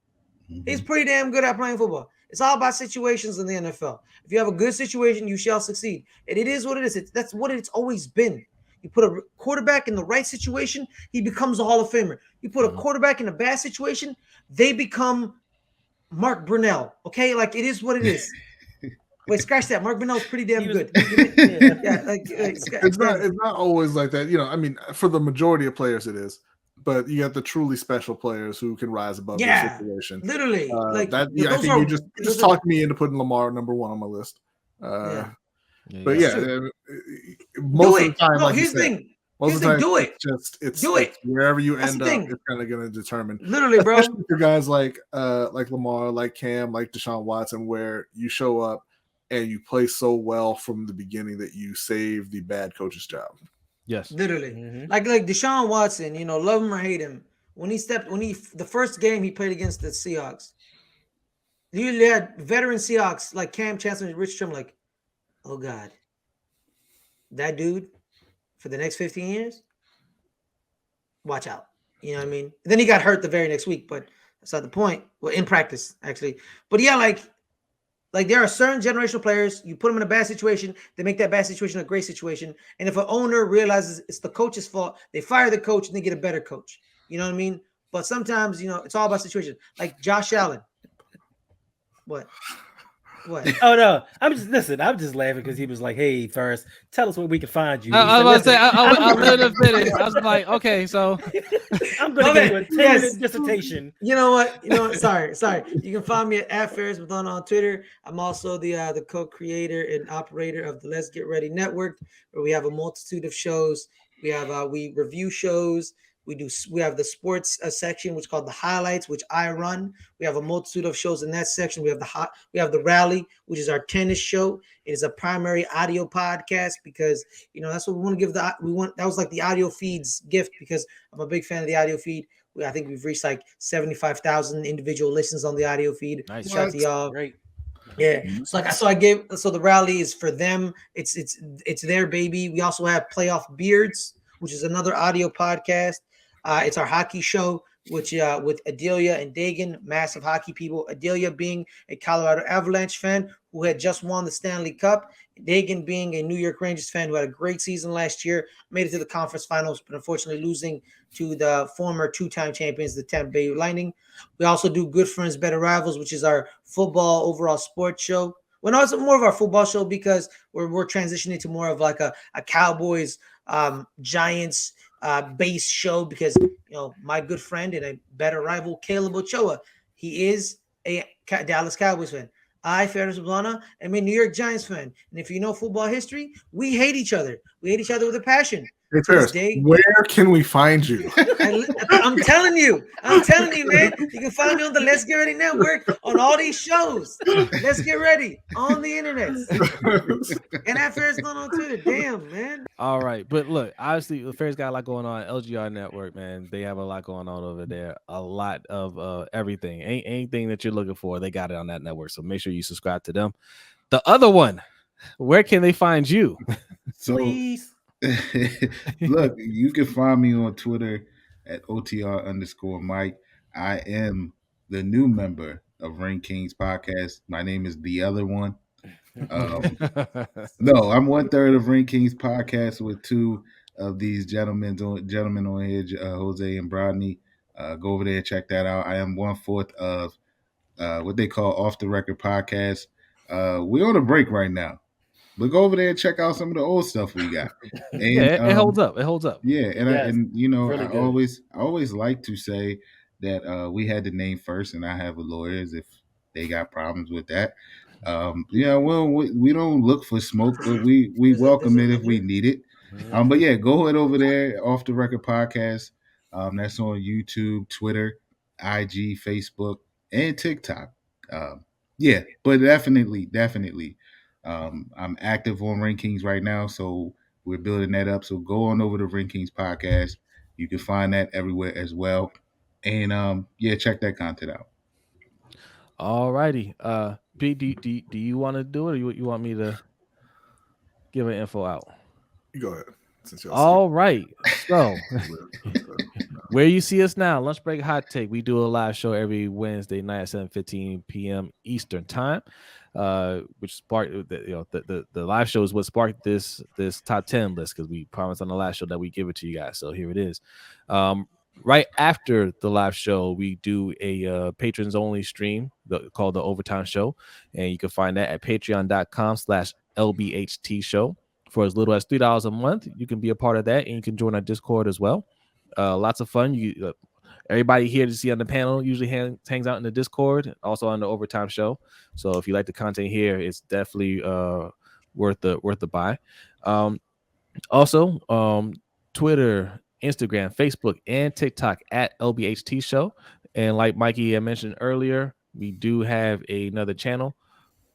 Mm-hmm. He's pretty damn good at playing football. It's all about situations in the NFL. If you have a good situation, you shall succeed. And it is what it is. That's what it's always been. You put a quarterback in the right situation, he becomes a Hall of Famer. You put a quarterback in a bad situation, they become Mark Brunell. Okay? Like, it is what it is. Wait, scratch that. Mark Brunell's pretty damn good. It's not always like that. You know, I mean, for the majority of players it is. But you got the truly special players who can rise above their situation. Literally, like that. Yeah, I think you just talked me into putting Lamar number one on my list. But most of the time, like here's the thing. Most of the time, do it. It's wherever you end up, it's kind of going to determine. Literally, bro. Especially for guys like Lamar, like Cam, like Deshaun Watson, where you show up and you play so well from the beginning that you save the bad coach's job. Yes, literally. Mm-hmm. Like Deshaun Watson, you know, love him or hate him. The first game he played against the Seahawks, you had veteran Seahawks like Cam Chancellor and Rich Trim, like, oh God, that dude for the next 15 years, watch out. You know what I mean? Then he got hurt the very next week, but that's not the point. Well, in practice, actually. But yeah, like there are certain generational players, you put them in a bad situation, they make that bad situation a great situation. And if an owner realizes it's the coach's fault, they fire the coach and they get a better coach. You know what I mean? But sometimes, you know, it's all about situation. Like Josh Allen. What? Oh no, I'm just laughing because he was like, "Hey, first, tell us where we can find you." I was about to say, I let him finish. I was like, okay, so I'm going to give you a 10-minute dissertation. You know what? Sorry. You can find me at Ferris Mathon on Twitter. I'm also the co-creator and operator of the Let's Get Ready Network, where we have a multitude of shows. We have we review shows. We have the sports section, which is called the highlights, which I run. We have a multitude of shows in that section. We have the rally, which is our tennis show. It is a primary audio podcast because, you know, that's what we want to give that was like the audio feeds gift because I'm a big fan of the audio feed. I think we've reached like 75,000 individual listens on the audio feed. Nice. Shout out to y'all. Great. Yeah. So the rally is for them. It's their baby. We also have playoff beards, which is another audio podcast. It's our hockey show, which with Adelia and Dagan, massive hockey people. Adelia being a Colorado Avalanche fan who had just won the Stanley Cup. Dagan being a New York Rangers fan who had a great season last year, made it to the conference finals, but unfortunately losing to the former two-time champions, the Tampa Bay Lightning. We also do Good Friends, Better Rivals, which is our football overall sports show. Well, no, it's more of our football show because we're transitioning to more of like a Cowboys, Giants base show because, my good friend and a better rival, Caleb Ochoa, he is a Dallas Cowboys fan. I, Ferris Blana, am a New York Giants fan. And if you know football history, we hate each other. We hate each other with a passion. Hey, Ferris, where can we find you? I'm telling you, man. You can find me on the Let's Get Ready Network on all these shows. Let's Get Ready on the internet. And that Ferris going on Twitter. Damn, man. All right. But look, obviously, Ferris got a lot going on. LGR Network, man. They have a lot going on over there. A lot of everything. Anything that you're looking for, they got it on that network. So make sure you subscribe to them. The other one, where can they find you? So, Please. Look, you can find me on Twitter at OTR_Mike. I am the new member of Ring Kings podcast. My name is The Other One. No, I'm 1/3 of Ring Kings podcast with two of these gentlemen on here, Jose and Brodny. Go over there and check that out. I am 1/4 of what they call Off the Record podcast. We're on a break right now. But go over there and check out some of the old stuff we got. And, yeah, it holds up. It holds up. Yeah, and really I always like to say that we had the name first, and I have lawyers if they got problems with that. Well, we don't look for smoke, but we welcome it if we need it. But yeah, go ahead over there, Off the Record Podcast. That's on YouTube, Twitter, IG, Facebook, and TikTok. Yeah, but definitely. I'm active on Rankings right now, so we're building that up. So go on over to Rankings Podcast. You can find that everywhere as well. And check that content out. All righty. Pete, do you want to do it, or you want me to give an info out? You go ahead. All right. So where you see us now, Lunch Break Hot Take. We do a live show every Wednesday night at 7:15 p.m. Eastern Time. Which sparked the live show is what sparked this top 10 list, because we promised on the last show that we give it to you guys. So here it is. Right after the live show, we do a patrons only stream called the Overtime Show, and you can find that at patreon.com/LBHTShow. For as little as $3 a month, you can be a part of that, and you can join our Discord as well. Lots of fun. Everybody here to see on the panel usually hangs out in the Discord, also on the Overtime Show. So if you like the content here, it's definitely worth the buy. Also, Twitter, Instagram, Facebook, and TikTok at LBHT Show. And like Mikey had mentioned earlier, we do have another channel,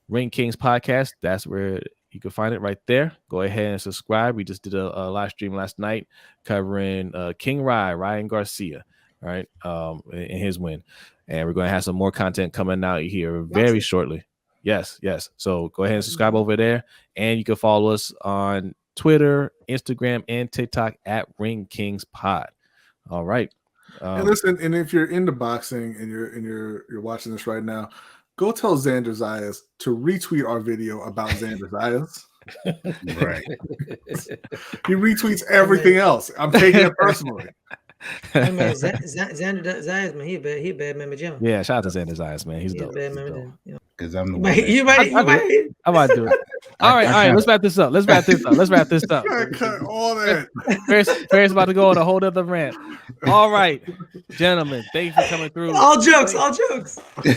Ring Kings Podcast. That's where you can find it right there. Go ahead and subscribe. We just did a live stream last night covering King Ryan Garcia, right, in his win. And we're going to have some more content coming out here very shortly. Yes. So go ahead and subscribe over there. And you can follow us on Twitter, Instagram, and TikTok at Ring Kings Pod. All right. And listen, and if you're into boxing and you're watching this right now, go tell Xander Zayas to retweet our video about Xander Zayas. Right. He retweets everything else. I'm taking it personally. Hey man, Xander Zayas, man, he a bad man, Jim. Yeah, shout out to Xander Zayas, man. He's dope. Bad man, because I'm the one. You might. I might do it. All right. Let's wrap this up. Cut all that. Ferris about to go on a whole other rant. All right, gentlemen, thank you for coming through. All jokes.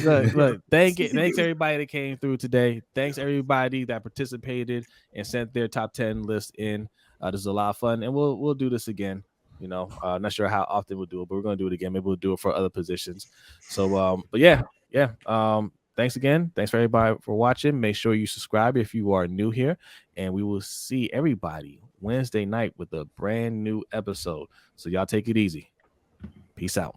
Look, thanks everybody that came through today. Thanks everybody that participated and sent their top 10 list in. This is a lot of fun, and we'll do this again. Not sure how often we'll do it, but we're gonna do it again. Maybe we'll do it for other positions. So, but yeah. Thanks again. Thanks for everybody for watching. Make sure you subscribe if you are new here, and we will see everybody Wednesday night with a brand new episode. So y'all take it easy. Peace out.